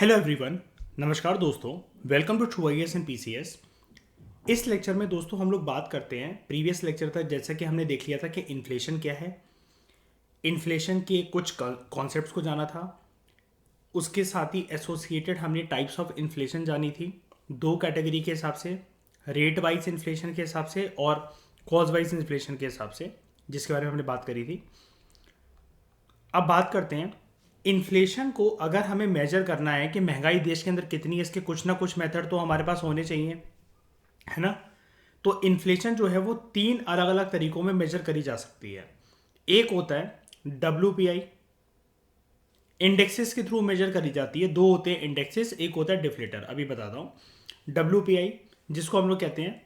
Hello everyone, नमस्कार दोस्तों। Welcome to true I S and PCS. इस लेक्चर में दोस्तों हम लोग बात करते हैं, प्रीवियस लेक्चर तक जैसा कि हमने देख लिया था कि इन्फ्लेशन क्या है, इन्फ्लेशन के कुछ कॉन्सेप्ट्स को जाना था। उसके साथ ही एसोसिएटेड हमने टाइप्स ऑफ इन्फ्लेशन जानी थी, दो कैटेगरी के हिसाब से, रेट वाइज इन्फ्लेशन के हिसाब से और कॉज वाइज इन्फ्लेशन के हिसाब से, जिसके बारे में हमने बात करी थी। अब बात करते हैं इन्फ्लेशन को। अगर हमें मेजर करना है कि महंगाई देश के अंदर कितनी है, इसके कुछ ना कुछ मेथड तो हमारे पास होने चाहिए, है ना। तो इन्फ्लेशन जो है वो तीन अलग अलग तरीकों में मेजर करी जा सकती है। एक होता है WPI, इंडेक्सेस के थ्रू मेजर करी जाती है। दो होते हैं इंडेक्सेस, एक होता है डिफ्लेटर। अभी बताता हूँ। WPI जिसको हम लोग कहते हैं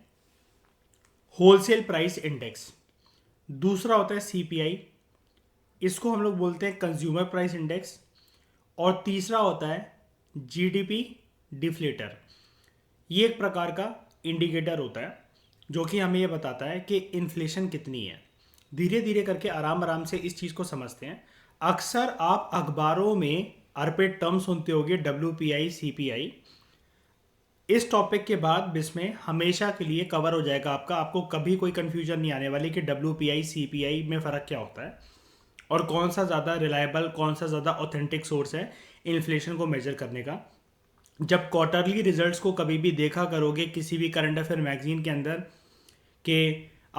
होलसेल प्राइस इंडेक्स, दूसरा होता है CPI, इसको हम लोग बोलते हैं कंज्यूमर प्राइस इंडेक्स, और तीसरा होता है GDP डिफ्लेटर। ये एक प्रकार का इंडिकेटर होता है जो कि हमें ये बताता है कि इन्फ्लेशन कितनी है। धीरे धीरे करके आराम आराम से इस चीज़ को समझते हैं। अक्सर आप अखबारों में अर्पित टर्म सुनते होंगे WPI CPI। इस टॉपिक के बाद इसमें हमेशा के लिए कवर हो जाएगा आपको कभी कोई कंफ्यूजन नहीं आने वाली कि WPI CPI में फ़र्क क्या होता है और कौन सा ज़्यादा रिलायबल, कौन सा ज़्यादा ऑथेंटिक सोर्स है इन्फ्लेशन को मेजर करने का। जब क्वार्टरली रिजल्ट्स को कभी भी देखा करोगे किसी भी करंट अफेयर मैगजीन के अंदर कि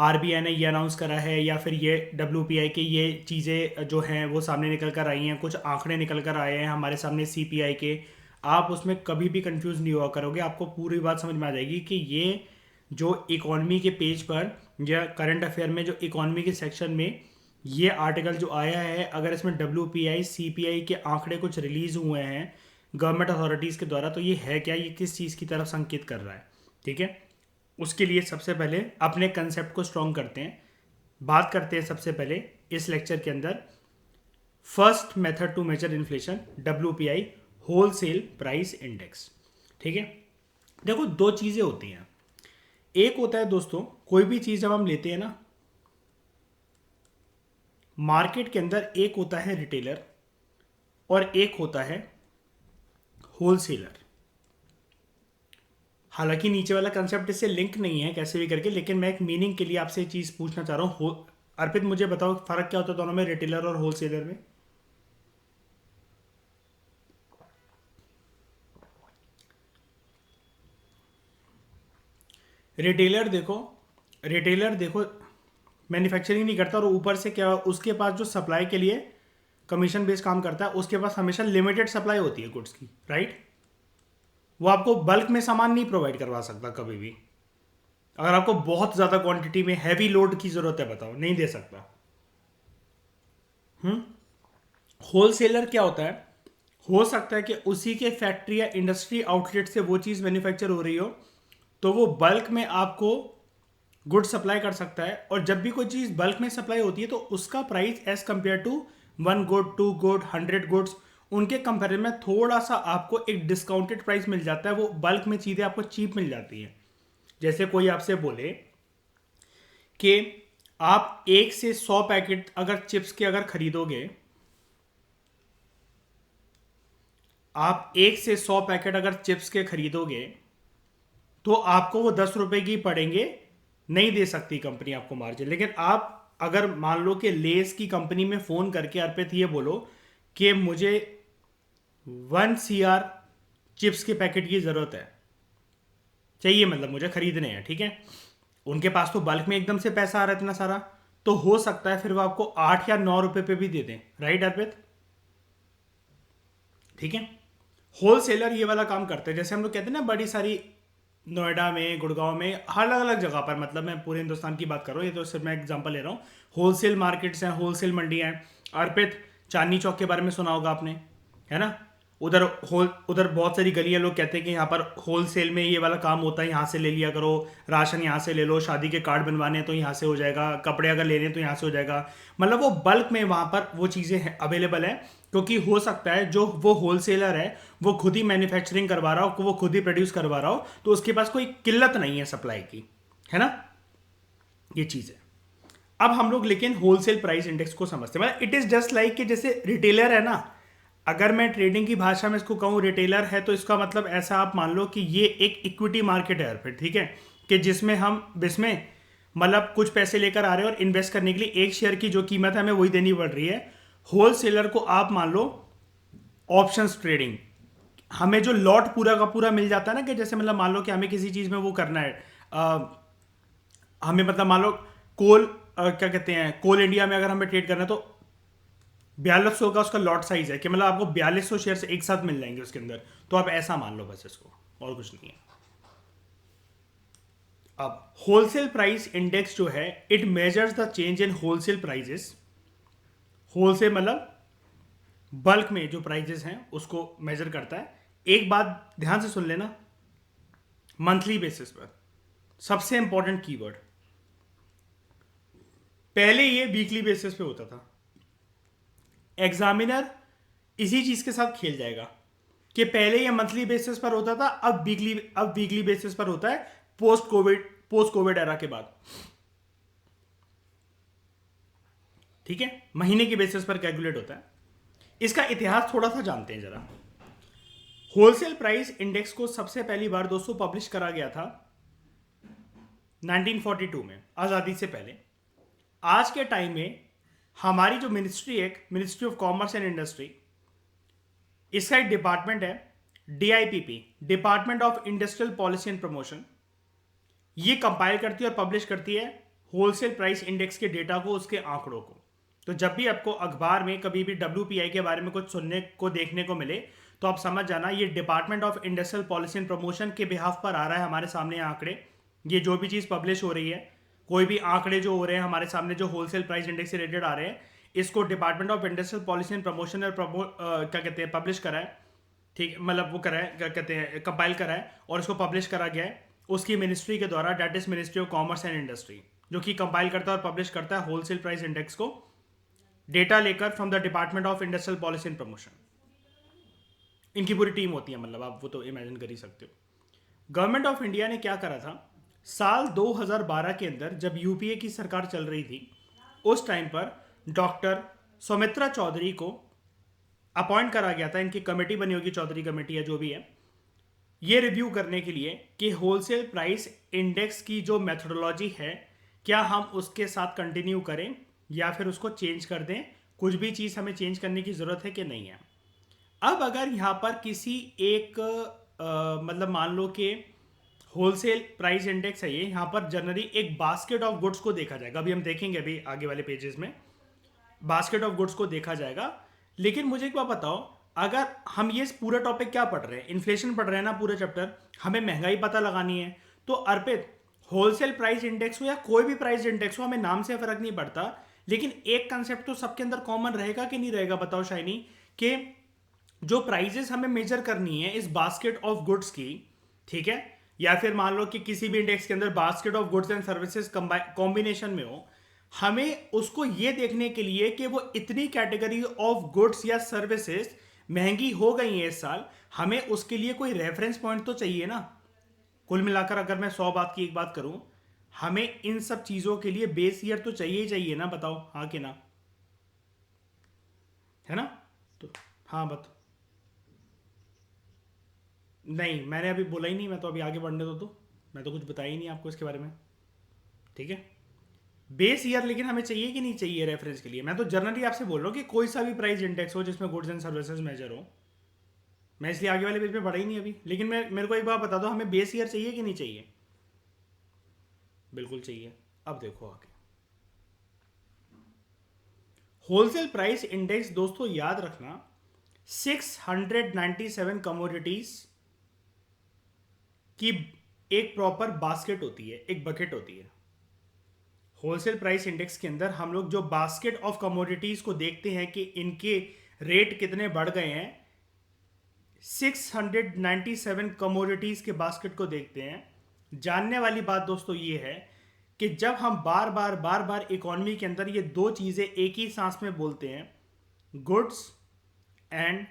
RBI ने ये अनाउंस करा है या फिर ये WPI के ये चीज़ें जो हैं वो सामने निकल कर आई हैं, कुछ आंकड़े निकल कर आए हैं हमारे सामने CPI के, आप उसमें कभी भी कंफ्यूज नहीं हुआ करोगे। आपको पूरी बात समझ में आ जाएगी कि ये जो इकोनॉमी के पेज पर या करंट अफेयर में जो इकोनॉमी के सेक्शन में ये आर्टिकल जो आया है, अगर इसमें WPI CPI के आंकड़े कुछ रिलीज हुए हैं गवर्नमेंट अथॉरिटीज़ के द्वारा, तो ये है क्या, ये किस चीज़ की तरफ संकेत कर रहा है। ठीक है, उसके लिए सबसे पहले अपने कंसेप्ट को स्ट्रॉन्ग करते हैं। बात करते हैं सबसे पहले इस लेक्चर के अंदर first method to measure inflation, WPI wholesale price index. ठीक है, देखो दो चीज़ें होती हैं। एक होता है दोस्तों, कोई भी चीज़ जब हम लेते हैं ना मार्केट के अंदर, एक होता है रिटेलर और एक होता है होलसेलर। हालांकि नीचे वाला कंसेप्ट इससे लिंक नहीं है कैसे भी करके, लेकिन मैं एक मीनिंग के लिए आपसे चीज़ पूछना चाह रहा हूँ। अर्पित मुझे बताओ फर्क क्या होता है दोनों में, रिटेलर और होलसेलर में? रिटेलर देखो मैन्युफैक्चरिंग नहीं करता और ऊपर से क्या उसके पास जो सप्लाई के लिए कमीशन बेस्ड काम करता है, उसके पास हमेशा लिमिटेड सप्लाई होती है गुड्स की, राइट। वो आपको बल्क में सामान नहीं प्रोवाइड करवा सकता कभी भी। अगर आपको बहुत ज़्यादा क्वांटिटी में हैवी लोड की ज़रूरत है, बताओ, नहीं दे सकता। होलसेलर क्या होता है, हो सकता है कि उसी के फैक्ट्री या इंडस्ट्री आउटलेट से वो चीज़ मैन्युफैक्चर हो रही हो, तो वो बल्क में आपको गुड सप्लाई कर सकता है। और जब भी कोई चीज़ बल्क में सप्लाई होती है तो उसका price as compared to 1 good, 2 good, 100 goods, उनके कंपेरिजन में थोड़ा सा आपको एक डिस्काउंटेड प्राइस मिल जाता है। वो बल्क में चीज़ें आपको चीप मिल जाती हैं। जैसे कोई आपसे बोले कि आप 1 से 100 पैकेट अगर चिप्स के अगर खरीदोगे, आप 1 से 100 पैकेट अगर चिप्स के खरीदोगे तो आपको वो 10 रुपए की पड़ेंगे, नहीं दे सकती कंपनी आपको मार्जिन। लेकिन आप अगर मान लो कि लेस की कंपनी में फ़ोन करके अर्पित ये बोलो कि मुझे 1 CR चिप्स के पैकेट की ज़रूरत है, चाहिए, मतलब मुझे खरीदने हैं, ठीक है, उनके पास तो बल्क में एकदम से पैसा आ रहा है इतना सारा, तो हो सकता है फिर वो आपको 8 या 9 रुपए पे भी दे दें, राइट अर्पित। ठीक है, होलसेलर ये वाला काम करते हैं। जैसे हम लोग कहते हैं ना, बड़ी सारी नोएडा में, गुड़गांव में, अलग अलग जगह पर, मतलब मैं पूरे हिंदुस्तान की बात कर रहा हूँ, ये तो सिर्फ मैं एग्जांपल ले रहा हूँ। होलसेल मार्केट्स हैं, होलसेल मंडियाँ हैं। अर्पित, चांदनी चौक के बारे में सुना होगा आपने, है ना। उधर बहुत सारी गलियाँ, लोग कहते हैं कि यहाँ पर होलसेल में ये वाला काम होता है, यहाँ से ले लिया करो, राशन यहाँ से ले लो, शादी के कार्ड बनवाने हैं तो यहाँ से हो जाएगा, कपड़े अगर लेने हैं तो यहाँ से हो जाएगा। मतलब वो बल्क में वहाँ पर वो चीज़ें अवेलेबल हैं, क्योंकि हो सकता है जो वो होलसेलर है वो खुद ही मैन्युफैक्चरिंग करवा रहा हो, वो खुद ही प्रोड्यूस करवा रहा हो, तो उसके पास कोई किल्लत नहीं है सप्लाई की, है ना। ये चीज़ है। अब हम लोग लेकिन होलसेल प्राइस इंडेक्स को समझते हैं। मतलब इट इज़ जस्ट लाइक कि जैसे रिटेलर है ना, अगर मैं ट्रेडिंग की भाषा में इसको कहूँ रिटेलर है, तो इसका मतलब ऐसा आप मान लो कि ये एक इक्विटी मार्केट है फिर, ठीक है, कि जिसमें मतलब कुछ पैसे लेकर आ रहे हैं और इन्वेस्ट करने के लिए एक शेयर की जो कीमत है हमें वही देनी पड़ रही है। होलसेलर को आप मान लो ऑप्शंस ट्रेडिंग, हमें जो लॉट पूरा का पूरा मिल जाता है ना, कि जैसे मतलब मान लो कि हमें किसी चीज में वो करना है, हमें मतलब मान लो कोल, क्या कहते हैं, कोल इंडिया में अगर हमें ट्रेड करना है तो 4200 का उसका लॉट साइज है, कि मतलब आपको 4200 शेयर एक साथ मिल जाएंगे उसके अंदर। तो आप ऐसा मान लो बस इसको, और कुछ नहीं है। अब होलसेल प्राइस इंडेक्स जो है, it measures the change in wholesale prices. Wholesale मतलब बल्क में जो प्राइजेस हैं उसको मेजर करता है। एक बात ध्यान से सुन लेना, मंथली बेसिस पर, सबसे इंपॉर्टेंट कीवर्ड। पहले ये वीकली बेसिस पे होता था, एग्जामिनर इसी चीज के साथ खेल जाएगा कि पहले ये मंथली बेसिस पर होता था, अब वीकली बेसिस पर होता है, पोस्ट कोविड एरा के बाद। ठीक है, महीने के बेसिस पर कैलकुलेट होता है। इसका इतिहास थोड़ा सा जानते हैं जरा। होलसेल प्राइस इंडेक्स को सबसे पहली बार दोस्तों पब्लिश करा गया था 1942 में, आजादी से पहले। आज के टाइम में हमारी जो ministry of commerce and industry, इसका एक डिपार्टमेंट है DIPP, department of industrial policy and promotion. ये कंपाइल करती है और पब्लिश करती है होलसेल प्राइस इंडेक्स के डेटा को, उसके आंकड़ों को। तो जब भी आपको अखबार में कभी भी WPI के बारे में कुछ सुनने को देखने को मिले, तो आप समझ जाना ये department of industrial policy and promotion के बिहाफ पर आ रहा है हमारे सामने आंकड़े। ये जो भी चीज़ पब्लिश हो रही है, कोई भी आंकड़े जो हो रहे हैं हमारे सामने, जो होलसेल प्राइस इंडेक्स से रिलेटेड आ रहे हैं, इसको department of industrial policy and promotion ने क्या कहते हैं, पब्लिश करा है। ठीक, मतलब वो करा है, क्या कहते हैं, कंपाइल करा है और इसको पब्लिश करा गया है उसकी मिनिस्ट्री के द्वारा, that is ministry of commerce and industry, जो कि कंपाइल करता है और पब्लिश करता है होलसेल प्राइस इंडेक्स को, डेटा लेकर from the department of industrial policy and promotion. इनकी पूरी टीम होती है, मतलब आप वो तो इमेजिन कर ही सकते हो। गवर्नमेंट ऑफ इंडिया ने क्या करा था, साल 2012 के अंदर जब UPA की सरकार चल रही थी, उस टाइम पर डॉक्टर सौमित्रा चौधरी को अपॉइंट करा गया था। इनकी कमेटी बनी होगी, चौधरी कमेटी या जो भी है, ये रिव्यू करने के लिए कि होलसेल प्राइस इंडेक्स की जो मेथोडोलॉजी है, क्या हम उसके साथ कंटिन्यू करें या फिर उसको चेंज कर दें, कुछ भी चीज़ हमें चेंज करने की ज़रूरत है कि नहीं है। अब अगर यहाँ पर किसी एक मतलब मान लो कि होलसेल प्राइस इंडेक्स है ये, यहाँ पर जनरली एक बास्केट ऑफ गुड्स को देखा जाएगा। अभी हम देखेंगे अभी आगे वाले पेजेस में बास्केट ऑफ गुड्स को देखा जाएगा। लेकिन मुझे एक बात बताओ, अगर हम ये पूरा टॉपिक क्या पढ़ रहे हैं, इन्फ्लेशन पढ़ रहे हैं ना पूरा चैप्टर, हमें महंगाई पता लगानी है, तो अर्पित होलसेल प्राइस इंडेक्स हो या कोई भी प्राइस इंडेक्स हो, हमें नाम से फर्क नहीं पड़ता, लेकिन एक कंसेप्ट तो सबके अंदर कॉमन रहेगा कि नहीं रहेगा, बताओ शाइनी, कि जो प्राइजेस हमें मेजर करनी है इस बास्केट ऑफ गुड्स की, ठीक है, या फिर मान लो कि किसी भी इंडेक्स के अंदर basket of goods and services combination में हो, हमें उसको ये देखने के लिए कि वो इतनी कैटेगरी ऑफ गुड्स या सर्विसेज महंगी हो गई है इस साल, हमें उसके लिए कोई रेफरेंस पॉइंट तो चाहिए ना। कुल मिलाकर अगर मैं 100 बात की एक बात करूं, हमें इन सब चीजों के लिए बेस ईयर तो चाहिए ही चाहिए ना, बताओ हाँ कि ना, है ना। तो हाँ बताओ। नहीं, मैंने अभी बोला ही नहीं, मैं तो अभी आगे बढ़ने दो, मैं तो कुछ बताया ही नहीं आपको इसके बारे में, ठीक है। बेस ईयर लेकिन हमें चाहिए कि नहीं चाहिए रेफरेंस के लिए, मैं तो जनरली आपसे बोल रहा हूँ कि कोई सा भी प्राइस इंडेक्स हो जिसमें गुड्स एंड सर्विसेज मेजर हो। मैं इसलिए आगे वाले पेज पे पढ़ा ही नहीं अभी, लेकिन मेरे को एक बात बता दो, हमें बेस ईयर चाहिए कि नहीं चाहिए। बिल्कुल चाहिए। अब देखो आगे, होलसेल प्राइस इंडेक्स दोस्तों याद रखना, 697 कमोडिटीज की एक प्रॉपर बास्केट होती है, एक बकेट होती है। होलसेल प्राइस इंडेक्स के अंदर हम लोग जो बास्केट ऑफ कमोडिटीज को देखते हैं कि इनके रेट कितने बढ़ गए हैं, 697 कमोडिटीज के बास्केट को देखते हैं। जानने वाली बात दोस्तों ये है कि जब हम बार बार इकोनॉमी के अंदर ये दो चीजें एक ही सांस में बोलते हैं, गुड्स एंड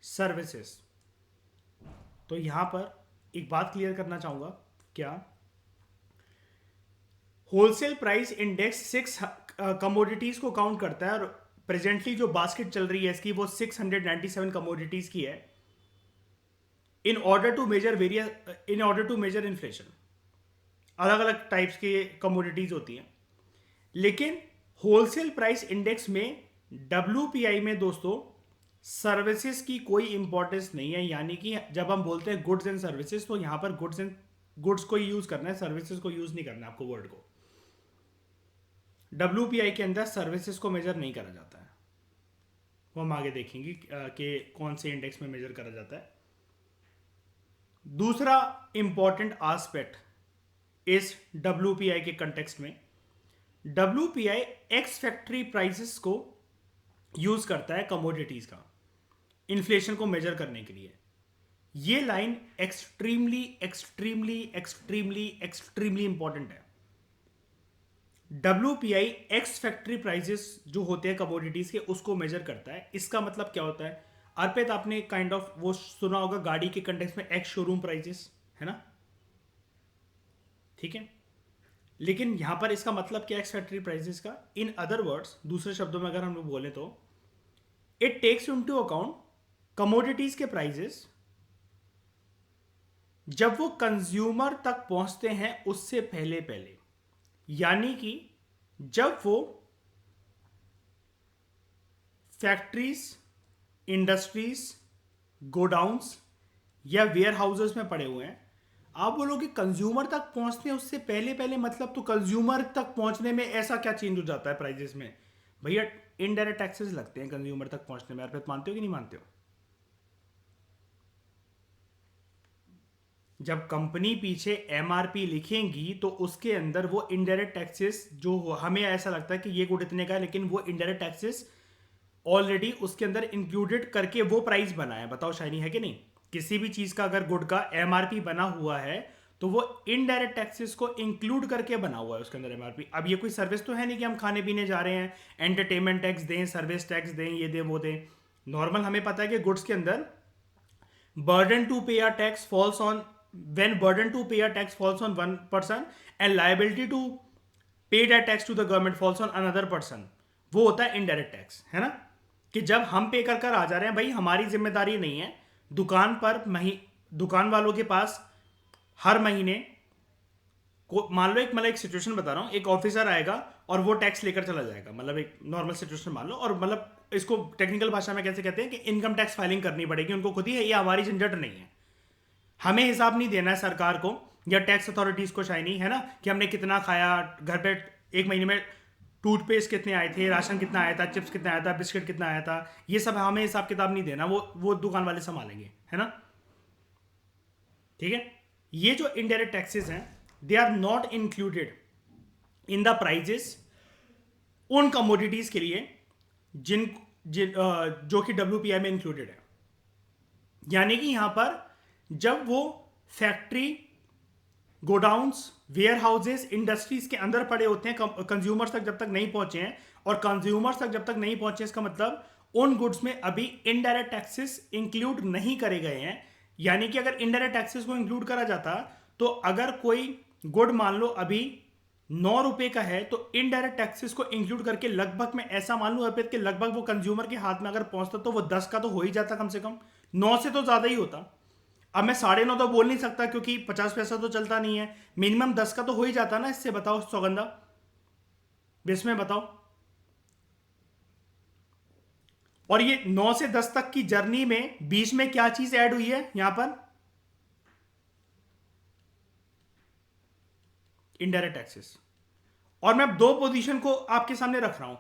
सर्विसेज, तो यहां पर एक बात क्लियर करना चाहूंगा, क्या होलसेल प्राइस इंडेक्स 6 कमोडिटीज को काउंट करता है और प्रेजेंटली जो बास्केट चल रही है इसकी वो 697 कमोडिटीज की है in order to measure inflation. अलग अलग टाइप्स के कमोडिटीज होती हैं, लेकिन होलसेल प्राइस इंडेक्स में WPI में दोस्तों सर्विसेज की कोई इंपॉर्टेंस नहीं है। यानी कि जब हम बोलते हैं गुड्स एंड सर्विसेज तो यहां पर गुड्स को यूज करना है, सर्विसेज को यूज नहीं करना है आपको वर्ड को। WPI के अंदर सर्विसेज को मेजर नहीं करा जाता है, वो हम आगे देखेंगे कि कौन से इंडेक्स में मेजर करा जाता है। दूसरा इंपॉर्टेंट एस्पेक्ट इस WPI के कंटेक्स्ट में, WPI एक्स फैक्ट्री प्राइसेस को यूज करता है कमोडिटीज का इन्फ्लेशन को मेजर करने के लिए। ये line extremely extremely extremely extremely important है। WPI एक्स फैक्ट्री प्राइसेस जो होते हैं कमोडिटीज के उसको मेजर करता है। इसका मतलब क्या होता है अर्पित, आपने काइंड ऑफ वो सुना होगा गाड़ी के कंटेक्स्ट में एक्स शोरूम प्राइसेस, है ना, ठीक है। लेकिन यहां पर इसका मतलब क्या है एक्स फैक्ट्री प्राइसेस का? इन अदर वर्ड्स, दूसरे शब्दों में अगर हम लोग बोले तो it takes into account commodities के प्राइसेस जब वो कंज्यूमर तक पहुंचते हैं उससे पहले पहले। यानी कि जब वो फैक्ट्रीज, इंडस्ट्रीज, गोडाउन्स या वेयर हाउसेस में पड़े हुए हैं, आप बोलोगे कंज्यूमर तक पहुंचते हैं उससे पहले पहले, मतलब तो कंज्यूमर तक पहुंचने में ऐसा क्या चेंज हो जाता है प्राइजेस में? भैया इनडायरेक्ट टैक्सेस लगते हैं कंज्यूमर तक पहुंचने में। अर्पित, मानते हो कि नहीं मानते हो? जब कंपनी पीछे MRP लिखेंगी तो उसके अंदर वो इनडायरेक्ट टैक्सेस जो हमें ऐसा लगता है कि ये गुड इतने का है, लेकिन वो इनडायरेक्ट टैक्सेस ऑलरेडी उसके अंदर इंक्लूडेड करके वो प्राइस बना है। बताओ शाइनी, है कि नहीं? किसी भी चीज का अगर गुड का MRP बना हुआ है तो वो इनडायरेक्ट टैक्सेस को इंक्लूड करके बना हुआ है उसके अंदर MRP। अब ये कोई सर्विस तो है नहीं कि हम खाने पीने जा रहे हैं, एंटरटेनमेंट टैक्स दें, सर्विस टैक्स दें, ये दें वो दें। नॉर्मल हमें पता है कि गुड्स के अंदर burden to pay a tax falls on when burden to pay a tax falls on one person and liability to pay that tax to the government falls on another person, वो होता है indirect tax, है ना। कि जब हम पे कर कर आ जा रहे हैं, भाई हमारी जिम्मेदारी नहीं है। दुकान पर दुकान वालों के पास हर महीने मान लो एक सिचुएशन बता रहा हूँ, एक ऑफिसर आएगा और वो टैक्स लेकर चला जाएगा, मतलब एक नॉर्मल सिचुएशन मान लो, और मतलब इसको टेक्निकल भाषा में कैसे कहते हैं कि इनकम टैक्स फाइलिंग करनी पड़ेगी उनको खुद ही, है ये हमारी झंझट नहीं है। हमें हिसाब नहीं देना है सरकार को या टैक्स अथॉरिटीज को, शाइनी, है ना, कि हमने कितना खाया घर पे, एक महीने में टूथपेस्ट कितने आए थे, राशन कितना आया था, चिप्स कितना आया था, बिस्किट कितना आया था, ये सब हमें हिसाब किताब नहीं देना, वो दुकान वाले संभालेंगे, है ना, ठीक है। ये जो इनडायरेक्ट टैक्सेस हैं they are not included in the prices उन कमोडिटीज के लिए जो कि WPI में इंक्लूडेड है। यानी कि यहां पर जब वो factory, godowns, warehouses, industries के अंदर पड़े होते हैं, कंज्यूमर्स तक जब तक नहीं पहुंचे हैं, और कंज्यूमर्स तक जब तक नहीं पहुंचे इसका मतलब उन गुड्स में अभी इनडायरेक्ट टैक्सेस इंक्लूड नहीं करे गए हैं। यानी कि अगर इनडायरेक्ट टैक्सेस को इंक्लूड करा जाता तो अगर कोई गुड मान लो अभी 9 रुपए का है तो इनडायरेक्ट टैक्सेस को इंक्लूड करके लगभग में ऐसा मान लो अर्पित के लगभग वो कंज्यूमर के हाथ में अगर पहुंचता तो वो 10 का तो हो ही जाता, कम से कम 9 से तो ज्यादा ही होता। अब मैं 9.5 तो बोल नहीं सकता क्योंकि 50 पैसा तो चलता नहीं है, मिनिमम 10 का तो हो ही जाता ना इससे। बताओ सौगंधा, इसमें बताओ। और ये 9 से 10 तक की जर्नी में बीच में क्या चीज ऐड हुई है यहां पर? Indirect taxes. और मैं 2 पोजीशन को आपके सामने रख रहा हूं।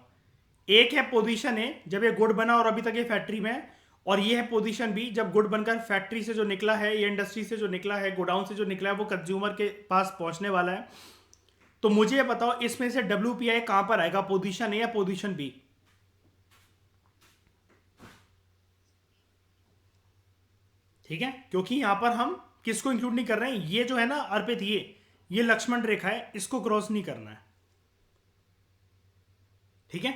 एक है पोजीशन है जब ये गुड बना और अभी तक ये फैक्ट्री में है, और ये है पोजीशन बी जब गुड बनकर फैक्ट्री से जो निकला है या इंडस्ट्री से जो निकला है, गोडाउन से जो निकला है, वो कंज्यूमर के पास पहुंचने वाला है। तो मुझे ये बताओ इसमें से WPI कहां पर आएगा, पोजीशन ए या पोजीशन बी? ठीक है, क्योंकि यहां पर हम किसको इंक्लूड नहीं कर रहे हैं, ये जो है ना अर्पित, ये लक्ष्मण रेखा है, इसको क्रॉस नहीं करना है, ठीक है।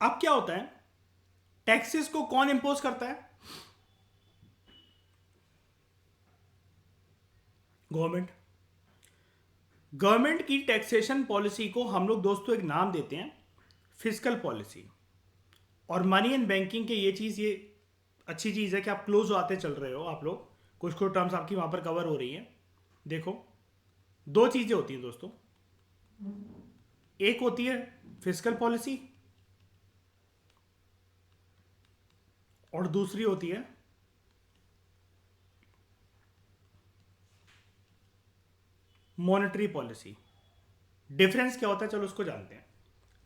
अब क्या होता है, टैक्सेस को कौन इंपोज करता है? गवर्नमेंट। गवर्नमेंट की टैक्सेशन पॉलिसी को हम लोग दोस्तों एक नाम देते हैं फिस्कल पॉलिसी। और मनी एंड बैंकिंग के ये अच्छी चीज़ है कि आप क्लोज आते चल रहे हो, आप लोग कुछ कुछ टर्म्स आपकी वहाँ पर कवर हो रही हैं। देखो, दो चीज़ें होती हैं दोस्तों, एक होती है फिस्कल पॉलिसी और दूसरी होती है मॉनेटरी पॉलिसी। डिफरेंस क्या होता है, चलो उसको जानते हैं।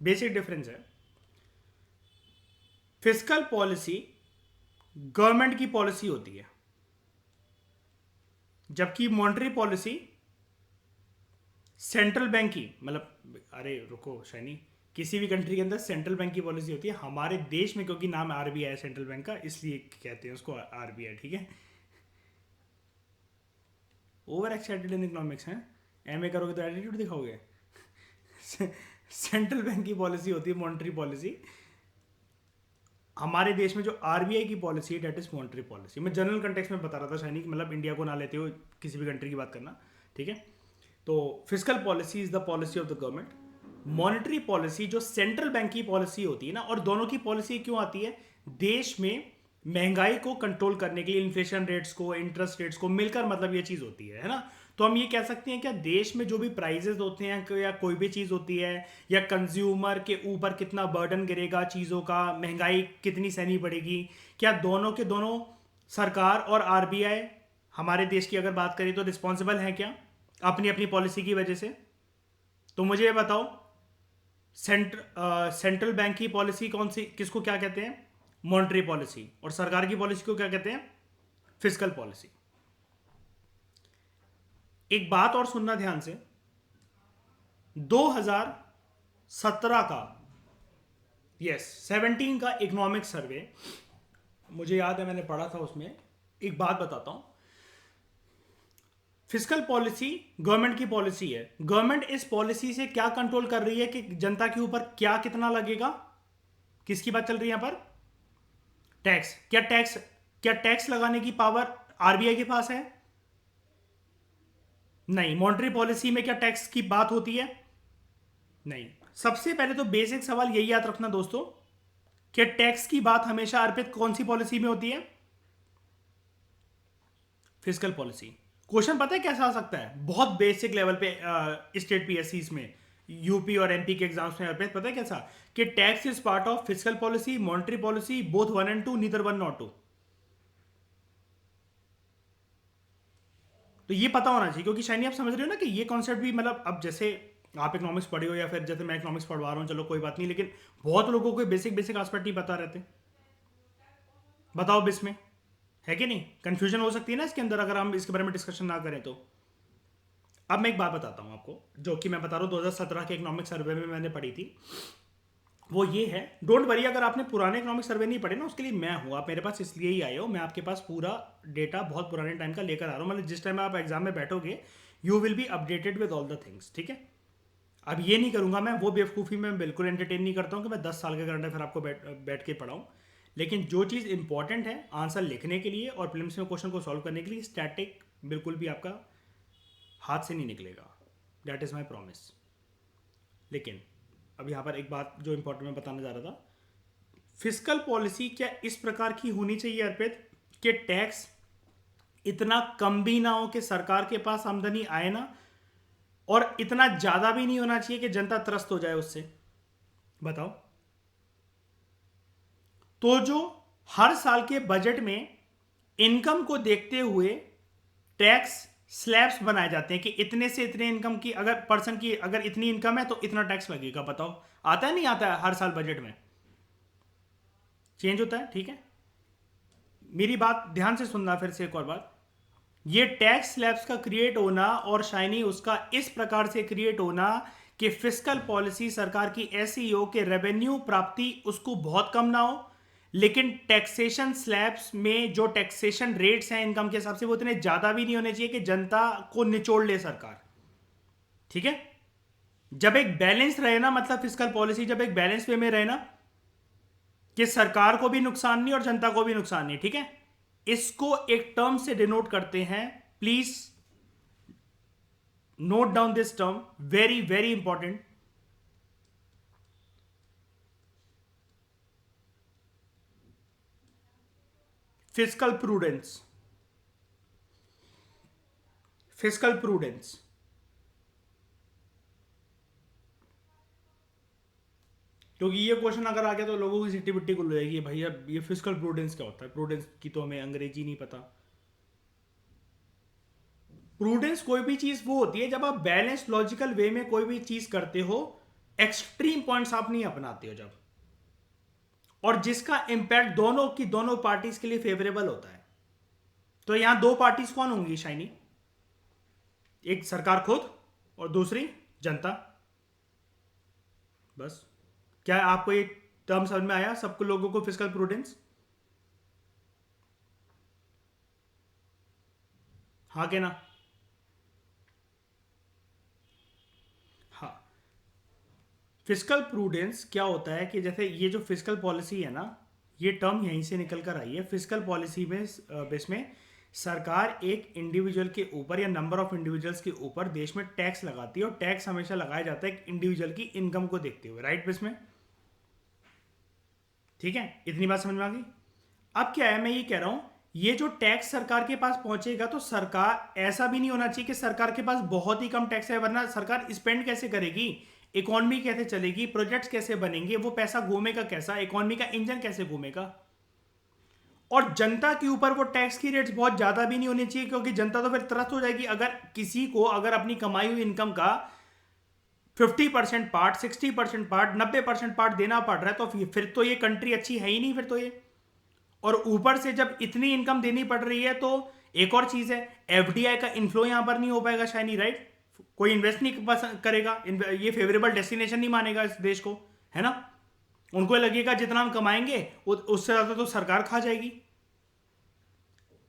बेसिक डिफरेंस है, फिस्कल पॉलिसी गवर्नमेंट की पॉलिसी होती है, जबकि मॉनेटरी पॉलिसी सेंट्रल बैंक की, मतलब अरे रुको शाइनी, किसी भी कंट्री के अंदर सेंट्रल बैंक की पॉलिसी होती है। हमारे देश में क्योंकि नाम आरबीआई है सेंट्रल बैंक का, इसलिए कहते हैं उसको आरबीआई, ठीक है। ओवर एक्साइटेड इन इकोनॉमिक्स हैं, एमए करोगे तो एटीट्यूड दिखाओगे। सेंट्रल बैंक की पॉलिसी होती है मॉनेटरी पॉलिसी। हमारे देश में जो आरबीआई की पॉलिसी है डेट इज मॉनेटरी पॉलिसी। मैं जनरल कंटेक्स्ट में बता रहा था शाइनी, मतलब इंडिया को ना लेते हुए किसी भी कंट्री की बात करना, ठीक है। तो fiscal policy is the policy of the government. Monetary policy जो सेंट्रल बैंक की पॉलिसी होती है ना, और दोनों की पॉलिसी क्यों आती है, देश में महंगाई को कंट्रोल करने के लिए, इन्फ्लेशन रेट्स को, इंटरेस्ट रेट्स को मिलकर, मतलब ये चीज होती है ना। तो हम ये कह सकते हैं क्या देश में जो भी प्राइजेस होते हैं या कोई भी चीज होती है, या कंज्यूमर के ऊपर कितना बर्डन गिरेगा चीजों का, महंगाई कितनी सहनी पड़ेगी, क्या दोनों के दोनों सरकार और आरबीआई हमारे देश की अगर बात करें तो रिस्पॉन्सिबल है क्या अपनी अपनी पॉलिसी की वजह से? तो मुझे ये बताओ, सेंट्रल बैंक की पॉलिसी कौन सी, किसको क्या कहते हैं, मॉनेटरी पॉलिसी, और सरकार की पॉलिसी को क्या कहते हैं, फिस्कल पॉलिसी। एक बात और सुनना ध्यान से, 2017 का, यस 17 का इकोनॉमिक सर्वे, मुझे याद है मैंने पढ़ा था उसमें। एक बात बताता हूं, फिस्कल पॉलिसी गवर्नमेंट की पॉलिसी है। गवर्नमेंट इस पॉलिसी से क्या कंट्रोल कर रही है कि जनता के ऊपर क्या कितना लगेगा, किसकी बात चल रही है यहां पर, टैक्स। क्या टैक्स लगाने की पावर आरबीआई के पास है? नहीं। मॉनेटरी पॉलिसी में क्या टैक्स की बात होती है? नहीं। सबसे पहले तो बेसिक सवाल यही याद रखना दोस्तों, कि टैक्स की बात हमेशा अर्पित कौन सी पॉलिसी में होती है, फिस्कल पॉलिसी। क्वेश्चन पता है कैसा आ सकता है, बहुत बेसिक लेवल पे स्टेट पीएससी में, यूपी और एमपी के एग्जाम्स में अर्पित, पता है कैसा, कि tax is part of fiscal policy, monetary policy, both 1 and 2, neither 1 nor 2। तो ये पता होना चाहिए, क्योंकि शायद आप समझ रहे हो ना कि ये कॉन्सेप्ट भी, मतलब अब जैसे आप इकोनॉमिक्स पढ़े हो या फिर जैसे मैं इकोनॉमिक्स पढ़वा रहा हूँ, चलो कोई बात नहीं, लेकिन बहुत लोगों को बेसिक बेसिक एस्पेक्ट नहीं पता रहते। बताओ बिस में है कि नहीं, कंफ्यूजन हो सकती है ना इसके अंदर अगर हम इसके बारे में डिस्कशन ना करें तो। अब मैं एक बात बताता हूँ आपको, जो कि मैं बता रहा हूँ 2017 के इकोनॉमिक सर्वे में मैंने पढ़ी थी। वो ये है, डोंट वरी अगर आपने पुराने इकोनॉमिक सर्वे नहीं पढ़े ना, उसके लिए मैं हूँ, आप मेरे पास इसलिए ही आए हो। मैं आपके पास पूरा डेटा बहुत पुराने टाइम का लेकर आ रहा हूँ, मतलब जिस टाइम आप एग्जाम में बैठोगे you will be updated with all the things, ठीक है। अब ये नहीं करूंगा मैं, वो बेवकूफ़ी में बिल्कुल एंटरटेन नहीं करता हूँ कि मैं 10 साल का करंट अफेयर आपको बैठ के पढ़ाऊँ। लेकिन जो चीज़ इंपॉर्टेंट है आंसर लिखने के लिए और प्रीलिम्स में क्वेश्चन को सॉल्व करने के लिए, स्टैटिक बिल्कुल भी आपका हाथ से नहीं निकलेगा, दैट इज़ माई प्रॉमिस। लेकिन अब यहाँ पर एक बात जो इंपॉर्टेंट मैं बताने जा रहा था, फिस्कल पॉलिसी क्या इस प्रकार की होनी चाहिए अर्पित, कि टैक्स इतना कम भी ना हो कि सरकार के पास आमदनी आए ना, और इतना ज्यादा भी नहीं होना चाहिए कि जनता त्रस्त हो जाए उससे। बताओ, तो जो हर साल के बजट में इनकम को देखते हुए टैक्स स्लैब्स बनाए जाते हैं कि इतने से इतने इनकम की, अगर पर्सन की अगर इतनी इनकम है तो इतना टैक्स लगेगा। बताओ आता है नहीं आता है, हर साल बजट में चेंज होता है, ठीक है। मेरी बात ध्यान से सुनना फिर से एक और बात, ये टैक्स स्लैब्स का क्रिएट होना और शाइनी उसका इस प्रकार से क्रिएट होना कि फिस्कल पॉलिसी सरकार की ऐसी हो कि रेवेन्यू प्राप्ति उसको बहुत कम ना हो, लेकिन टैक्सेशन स्लैब्स में जो टैक्सेशन रेट्स हैं इनकम के हिसाब से वो इतने ज्यादा भी नहीं होने चाहिए कि जनता को निचोड़ ले सरकार, ठीक है। जब एक बैलेंस रहे ना, मतलब फिस्कल पॉलिसी जब एक बैलेंस वे में रहे ना, कि सरकार को भी नुकसान नहीं और जनता को भी नुकसान नहीं, ठीक है, इसको एक टर्म से डिनोट करते हैं, please note down this term, very very important. Fiscal prudence. Fiscal prudence. क्योंकि ये क्वेश्चन अगर आ गया तो लोगों की सिट्टी बिट्टी खुल जाएगी, भाई अब ये फिस्कल प्रूडेंस क्या होता है. प्रूडेंस की तो हमें अंग्रेजी नहीं पता. प्रूडेंस कोई भी चीज वो होती है जब आप बैलेंस लॉजिकल वे में कोई भी चीज करते हो, एक्सट्रीम पॉइंट्स आप नहीं अपनाते हो जब, और जिसका इंपैक्ट दोनों की दोनों पार्टीज के लिए फेवरेबल होता है. तो यहां दो पार्टीज कौन होंगी शाइनी? एक सरकार खुद और दूसरी जनता. बस. क्या आपको ये टर्म समझ में आया सबको, लोगों को? Fiscal prudence. हाँ के ना? हाँ. फिस्कल प्रूडेंस क्या होता है कि जैसे ये जो फिस्कल पॉलिसी है ना, ये टर्म यहीं से निकल कर आई है. फिस्कल पॉलिसी में बेस में सरकार एक इंडिविजुअल के ऊपर या नंबर ऑफ इंडिविजुअल्स के ऊपर देश में टैक्स लगाती है, और टैक्स हमेशा लगाया जाता है एक इंडिविजुअल की इनकम को देखते हुए. राइट बेस में? ठीक है, इतनी बात समझ में आ गई. अब क्या है, मैं ये कह रहा हूं, ये जो टैक्स सरकार के पास पहुंचेगा तो सरकार, ऐसा भी नहीं होना चाहिए कि सरकार के पास बहुत ही कम टैक्स है, वरना सरकार स्पेंड कैसे करेगी, इकोनॉमी कैसे चलेगी, प्रोजेक्ट्स कैसे बनेंगे, वो पैसा घूमेगा कैसा, इकोनॉमी का इंजन कैसे घूमेगा. और जनता के ऊपर वो टैक्स की रेट्स बहुत ज्यादा भी नहीं होनी चाहिए, क्योंकि जनता तो फिर त्रस्त हो जाएगी. अगर किसी को अगर अपनी कमाई हुई इनकम का 50% पार्ट, 60% पार्ट, 90% पार्ट देना पड़ रहा है, तो फिर तो ये कंट्री अच्छी है ही नहीं फिर तो ये. और ऊपर से जब इतनी इनकम देनी पड़ रही है तो एक और चीज है, एफडीआई का इन्फ्लो यहां पर नहीं हो पाएगा शाइनी. राइट? कोई इन्वेस्ट नहीं करेगा, ये फेवरेबल डेस्टिनेशन नहीं मानेगा इस देश को, है ना. उनको लगेगा जितना हम कमाएंगे उससे ज्यादा तो सरकार खा जाएगी.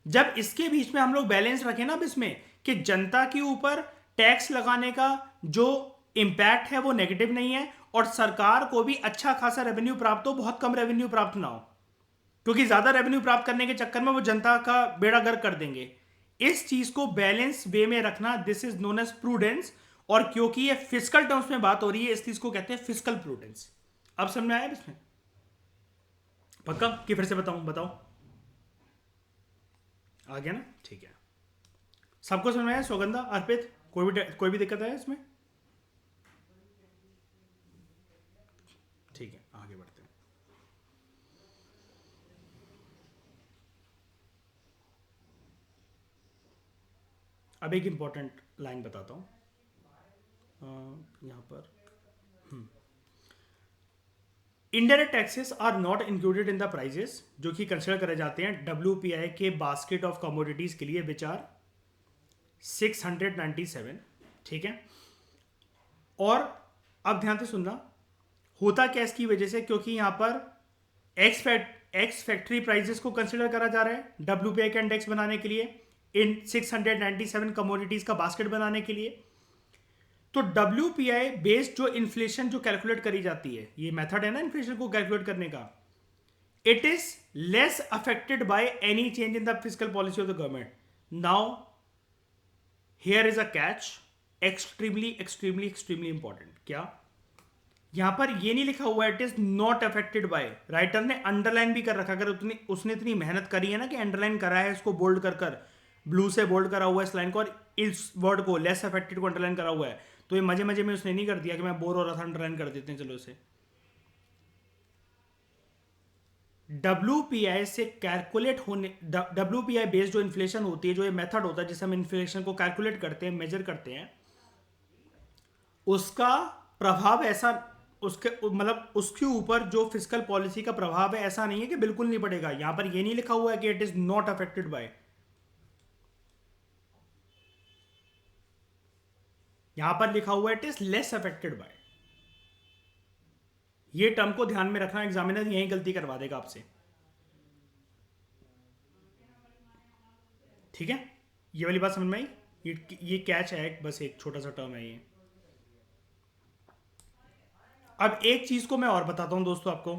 जब इसके बीच में हम लोग बैलेंस रखें ना इसमें, कि जनता के ऊपर टैक्स लगाने का जो इंपैक्ट है वो नेगेटिव नहीं है, और सरकार को भी अच्छा खासा रेवेन्यू प्राप्त हो, बहुत कम रेवेन्यू प्राप्त ना हो, क्योंकि ज्यादा रेवेन्यू प्राप्त करने के चक्कर में वो जनता का बेड़ा गर्क कर देंगे. इस चीज को बैलेंस वे में रखना, this is known as prudence. और क्योंकि ये फिजिकल टर्म्स में बात हो रही है, इस चीज को कहते हैं फिजिकल प्रूडेंस. अब समझ में आया इसमें? पक्का कि फिर से बताऊं? बताओ. आ गया ना? ठीक है. सबको समझ में आया? सौगंधा, अर्पित, कोई भी दिक्कत है इसमें? ठीक है, आगे बढ़ते हैं. अब एक इंपॉर्टेंट लाइन बताता हूं. यहां पर indirect taxes are not included in the prices, जो कि कंसिडर करे जाते हैं WPI के बास्केट ऑफ कमोडिटीज के लिए, विच आर 697. ठीक है. और अब ध्यान से सुनना, होता क्या इसकी वजह से, क्योंकि यहां पर एक्स फैक्ट्री प्राइजेस को कंसिडर करा जा रहा है WPI का इंडेक्स बनाने के लिए, इन 697 कमोडिटीज का बास्केट बनाने के लिए. तो WPI बेस्ड जो इन्फ्लेशन जो कैलकुलेट करी जाती है, ये मेथड है ना इन्फ्लेशन को कैलकुलेट करने का, it is less affected by any change in the physical policy of the government. Now here is a catch, extremely extremely extremely important. क्या? यहां पर ये नहीं लिखा हुआ it is not affected by, writer ने अंडरलाइन भी कर रखा. अगर उसने इतनी मेहनत करी है ना कि अंडरलाइन करा है, इसको बोल्ड कर ब्लू से बोल्ड करा हुआ है इस लाइन को, और इस वर्ड को लेस अफेक्टेड को अंडरलाइन करा हुआ है, तो ये मजे मजे में उसने नहीं कर दिया कि मैं बोर हो रहा था अंडरलाइन कर देते हैं चलो इसे. WPI से कैलकुलेट होने, WPI बेस्ड जो इन्फ्लेशन होती है, जो ये मेथड होता है जिससे हम इन्फ्लेशन को कैलकुलेट करते हैं, मेजर करते हैं, उसका प्रभाव ऐसा, उसके मतलब उसके ऊपर जो फिजिकल पॉलिसी का प्रभाव है ऐसा नहीं है कि बिल्कुल नहीं पड़ेगा. यहां पर ये नहीं लिखा हुआ है कि it is not affected by, यहां पर लिखा हुआ है it is less affected by. ये टर्म को ध्यान में रखना, एग्जामिनर यही गलती करवा देगा आपसे. ठीक है, ये वाली बात समझ में आई? ये कैच है, बस एक छोटा सा टर्म है ये. अब एक चीज को मैं और बताता हूं दोस्तों आपको,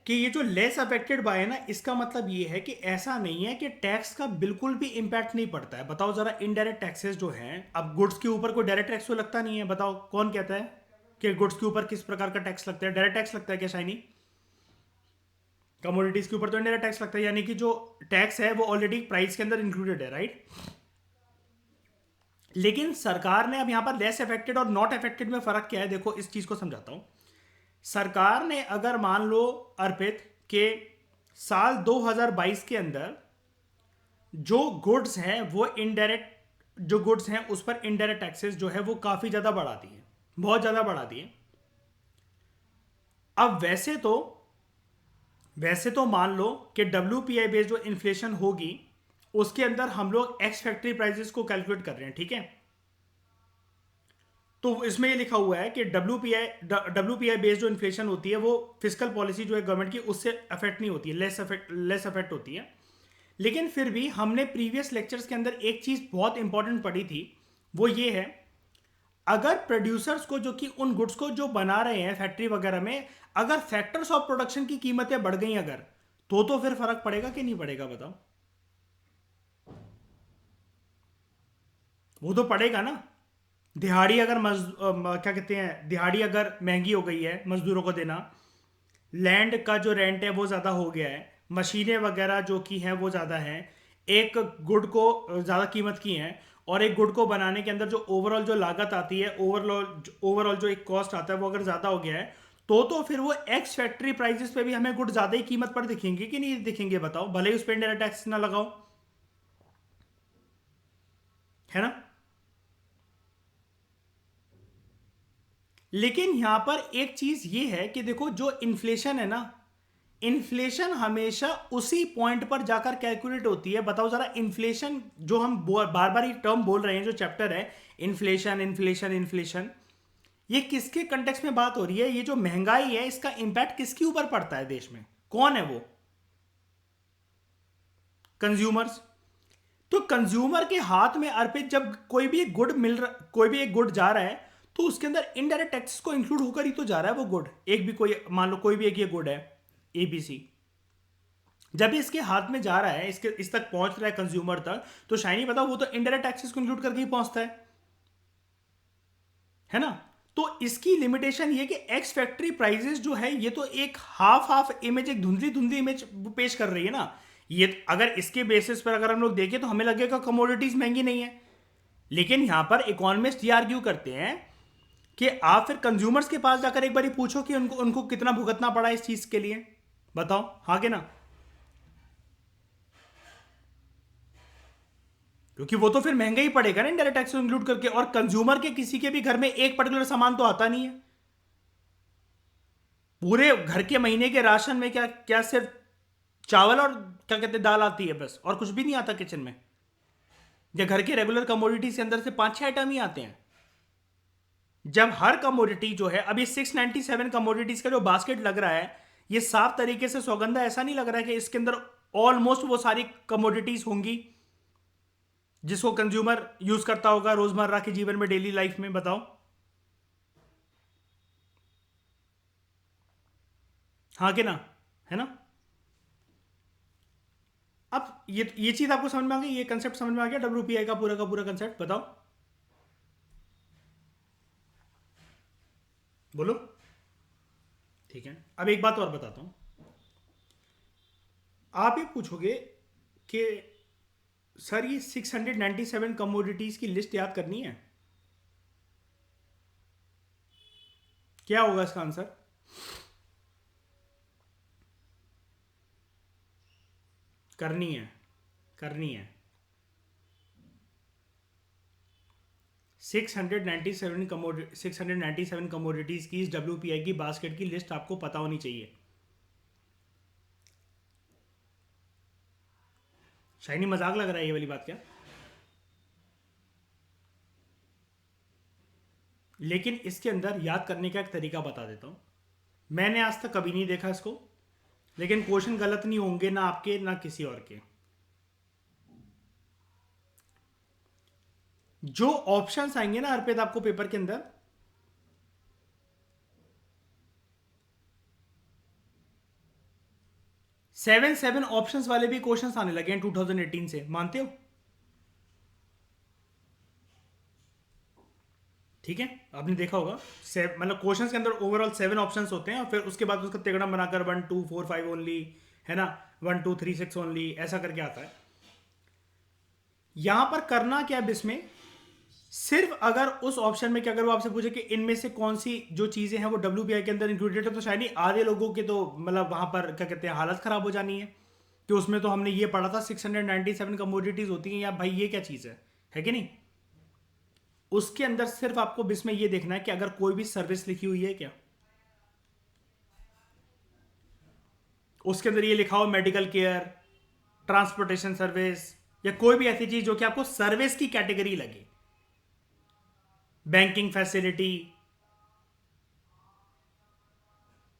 कि ये जो लेस अफेक्टेड बाय है ना, इसका मतलब ये है कि ऐसा नहीं है कि टैक्स का बिल्कुल भी इम्पैक्ट नहीं पड़ता है। बताओ जरा, इनडायरेक्ट टैक्सेस जो हैं, अब गुड्स के ऊपर कोई डायरेक्ट टैक्स तो लगता नहीं है। बताओ कौन कहता है कि गुड्स के ऊपर किस प्रकार का टैक्स लगता है? डायरेक्ट टैक्स लगता है क्या शाइनी? कमोडिटीज के ऊपर तो इनडायरेक्ट टैक्स लगता है, यानी कि जो टैक्स है वो ऑलरेडी प्राइस के अंदर इंक्लूडेड है, राइट? लेकिन सरकार ने अब यहां पर लेस अफेक्टेड और नॉट अफेक्टेड में फर्क क्या है, देखो इस चीज को समझाता हूं। सरकार ने अगर मान लो अर्पित के साल 2022 के अंदर जो गुड्स हैं वो इनडायरेक्ट, जो गुड्स हैं उस पर इनडायरेक्ट टैक्सेस जो है वो काफी ज्यादा बढ़ा दिए, बहुत ज्यादा बढ़ा दिए। अब वैसे तो मान लो कि WPI बेस्ड जो इन्फ्लेशन होगी उसके अंदर हम लोग एक्स फैक्ट्री प्राइसेस को कैलकुलेट कर रहे हैं, ठीक है? तो इसमें ये लिखा हुआ है कि डब्ल्यू पी आई बेस्ड जो इन्फ्लेशन होती है वो फिजिकल पॉलिसी जो है गवर्नमेंट की, उससे अफेक्ट नहीं होती है, लेस अफेक्ट होती है। लेकिन फिर भी हमने प्रीवियस लेक्चर्स के अंदर एक चीज बहुत इंपॉर्टेंट पढ़ी थी, वो ये है, अगर प्रोड्यूसर्स को, जो कि उन गुड्स को जो बना रहे हैं फैक्ट्री वगैरह में, अगर फैक्टर्स ऑफ प्रोडक्शन की कीमतें बढ़ गई अगर, तो फिर फर्क पड़ेगा कि नहीं पड़ेगा? बताओ। वो तो पड़ेगा ना। दिहाड़ी अगर क्या कहते हैं, दिहाड़ी अगर महंगी हो गई है मजदूरों को देना, लैंड का जो रेंट है वो ज़्यादा हो गया है, मशीनें वगैरह जो की हैं वो ज़्यादा हैं, एक गुड को ज़्यादा कीमत की हैं, और एक गुड को बनाने के अंदर जो ओवरऑल जो लागत आती है, ओवरऑल जो एक कॉस्ट आता है वो अगर ज़्यादा हो गया है, तो फिर वो एक्स फैक्ट्री प्राइसेस पे भी हमें गुड ज़्यादा ही कीमत पर दिखेंगे कि नहीं दिखेंगे? बताओ, भले ही उस पर इंडायरेक्ट टैक्स ना लगाओ, है ना? लेकिन यहां पर एक चीज ये है कि देखो, जो इन्फ्लेशन है ना, इन्फ्लेशन हमेशा उसी पॉइंट पर जाकर कैलकुलेट होती है। बताओ जरा, इन्फ्लेशन जो हम बार बार ये टर्म बोल रहे हैं, जो चैप्टर है, इन्फ्लेशन इन्फ्लेशन इन्फ्लेशन, ये किसके कंटेक्स्ट में बात हो रही है? ये जो महंगाई है इसका इंपैक्ट किसके ऊपर पड़ता है देश में? कौन है वो? कंज्यूमर्स। तो कंज्यूमर के हाथ में अर्पित जब कोई भी एक गुड मिल रहा, कोई भी एक गुड जा रहा है, तो उसके अंदर इनडायरेक्ट टैक्स को इंक्लूड होकर ही तो जा रहा है वो गुड। एक भी कोई, मान लो कोई भी एक ये गुड है ABC, जब इसके हाथ में जा रहा है, इसके इस तक पहुंच रहा है कंज्यूमर तक, तो शाइनी बताओ, वो तो इनडायरेक्ट टैक्सेस को इंक्लूड करके ही पहुंचता है ना? तो इसकी लिमिटेशन ये कि एक्स फैक्ट्री प्राइसेस जो है ये तो एक हाफ हाफ इमेज, एक धुंधली धुंधली इमेज पेश कर रही है ना। ये अगर इसके बेसिस पर अगर हम लोग देखें तो हमें लगेगा कमोडिटीज महंगी नहीं है, लेकिन यहां पर इकोनॉमिस्ट ये आर्ग्यू करते हैं कि आप फिर कंज्यूमर्स के पास जाकर एक बार पूछो कि उनको उनको कितना भुगतना पड़ा इस चीज के लिए। बताओ हाँ कि ना? क्योंकि वो तो फिर महंगा ही पड़ेगा ना इंडायरेक्ट टैक्स इंक्लूड करके, और कंज्यूमर के किसी के भी घर में एक पर्टिकुलर सामान तो आता नहीं है। पूरे घर के महीने के राशन में क्या क्या सिर्फ चावल और क्या कहते हैं दाल आती है बस, और कुछ भी नहीं आता किचन में? या घर के रेगुलर कमोडिटीज के अंदर से 5-6 आइटम ही आते हैं? जब हर कमोडिटी जो है, अभी 697 कमोडिटीज का जो बास्केट लग रहा है, ये साफ तरीके से सौगंधा ऐसा नहीं लग रहा है कि इसके अंदर ऑलमोस्ट वो सारी कमोडिटीज होंगी जिसको कंज्यूमर यूज करता होगा रोजमर्रा के जीवन में, डेली लाइफ में। बताओ हाँ कि ना? है ना? अब ये चीज आपको समझ में आ गई, ये कंसेप्ट समझ में आ गया WPI का पूरा कंसेप्ट? बताओ, बोलो। ठीक है, अब एक बात और बताता हूं। आप ये पूछोगे कि सर ये 697 कमोडिटीज की लिस्ट याद करनी है, क्या होगा इसका आंसर? करनी है, करनी है। 697 कमोडिटीज की इस WPI की बास्केट की लिस्ट आपको पता होनी चाहिए। शाइनी मजाक लग रहा है ये वाली बात क्या? लेकिन इसके अंदर याद करने का एक तरीका बता देता हूं। मैंने आज तक कभी नहीं देखा इसको, लेकिन क्वेश्चन गलत नहीं होंगे ना आपके ना किसी और के। जो ऑप्शंस आएंगे ना अर्पित आपको पेपर के अंदर, 7 ऑप्शंस वाले भी क्वेश्चंस आने लगे हैं 2018 से, मानते हो? ठीक है, आपने देखा होगा मतलब क्वेश्चंस के अंदर ओवरऑल 7 ऑप्शंस होते हैं और फिर उसके बाद उसका तिगड़म बनाकर 1 2 4 5 ओनली, है ना, 1 2 3 6 ओनली, ऐसा करके आता है। यहां पर करना क्या है इसमें, सिर्फ अगर उस ऑप्शन में, कि अगर वो आपसे पूछे कि इनमें से कौन सी जो चीजें हैं वो WPI के अंदर इंक्लूडेड है, तो शायद ही आधे लोगों के तो मतलब वहां पर क्या कहते हैं हालत खराब हो जानी है कि उसमें तो हमने ये पढ़ा था 697 कमोडिटीज होती हैं, या भाई ये क्या चीज है कि नहीं। उसके अंदर सिर्फ आपको इसमें ये देखना है कि अगर कोई भी सर्विस लिखी हुई है क्या, उसके अंदर ये लिखा हो मेडिकल केयर, ट्रांसपोर्टेशन सर्विस, या कोई भी ऐसी चीज जो कि आपको सर्विस की कैटेगरी लगे, बैंकिंग फैसिलिटी,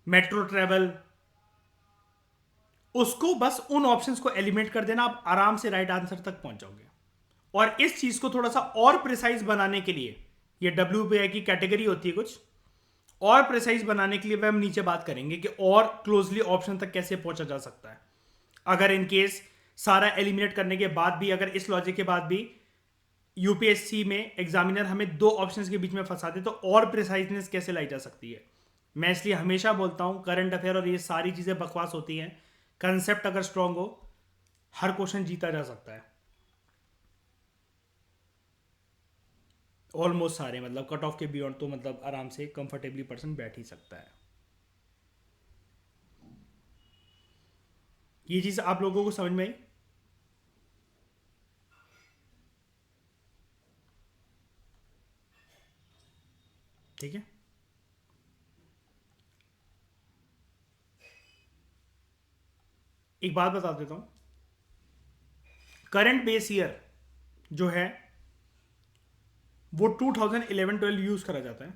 मेट्रो ट्रेवल, उसको बस उन ऑप्शंस को एलिमिनेट कर देना, आप आराम से राइट आंसर तक पहुंच जाओगे। और इस चीज को थोड़ा सा और प्रिसाइज बनाने के लिए, ये WPI की कैटेगरी होती है कुछ और प्रिसाइज बनाने के लिए, वह हम नीचे बात करेंगे कि और क्लोजली ऑप्शन तक कैसे पहुंचा जा सकता है। अगर इन केस सारा एलिमिनेट करने के बाद भी, अगर इस लॉजिक के बाद भी यूपीएससी में एग्जामिनर हमें दो ऑप्शंस के बीच में फंसा दे, तो और प्रिसाइजनेस कैसे लाई जा सकती है। मैं इसलिए हमेशा बोलता हूं करंट अफेयर और ये सारी चीजें बकवास होती हैं, कंसेप्ट अगर स्ट्रांग हो हर क्वेश्चन जीता जा सकता है, ऑलमोस्ट सारे, मतलब कट ऑफ के बियॉन्ड तो मतलब आराम से कंफर्टेबली पर्सन बैठ ही सकता है। ये चीज आप लोगों को समझ में आई? ठीक है, एक बात बता देता हूं, करंट बेस ईयर जो है वो 2011-12 यूज करा जाता है,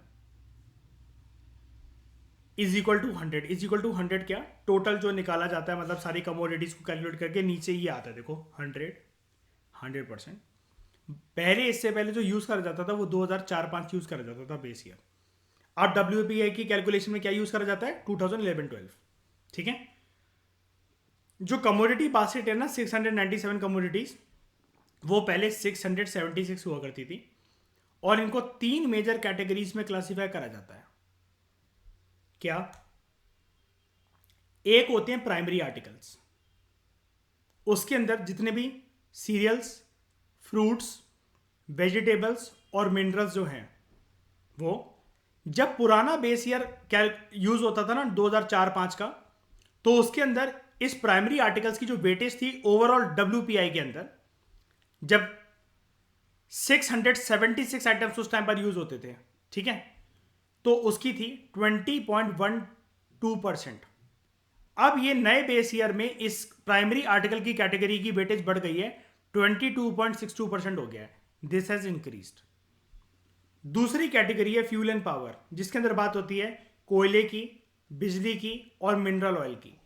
is equal to 100, is equal to 100 क्या, टोटल जो निकाला जाता है, मतलब सारी कमोडिटीज को कैलकुलेट करके नीचे ये आता है, देखो 100%। पहले, इससे पहले जो यूज करा जाता था वो 2004-5 यूज करा जाता था बेस ईयर। अब WPI की कैलकुलेशन में क्या यूज करा जाता है, 2011-12। ठीक है, जो कमोडिटी बास्केट है ना 697 कमोडिटीज, वो पहले 676 हुआ करती थी, और इनको 3 मेजर कैटेगरीज में क्लासिफाई करा जाता है। क्या? एक होते हैं प्राइमरी आर्टिकल्स, उसके अंदर जितने भी सीरियल्स, फ्रूट्स, वेजिटेबल्स और मिनरल्स जो हैं, वो जब पुराना बेस ईयर यूज होता था ना 2004-5 का, तो उसके अंदर इस प्राइमरी आर्टिकल्स की जो वेटेज थी ओवरऑल WPI के अंदर, जब 676 आइटम्स उस टाइम पर यूज होते थे, ठीक है, तो उसकी थी 20.12%। अब ये नए बेस ईयर में इस प्राइमरी आर्टिकल की कैटेगरी की वेटेज बढ़ गई है, 22.62% हो गया है, दिस हैज इंक्रीज्ड। दूसरी कैटेगरी है फ्यूल एंड पावर, जिसके अंदर बात होती है कोयले की, बिजली की और मिनरल ऑयल की।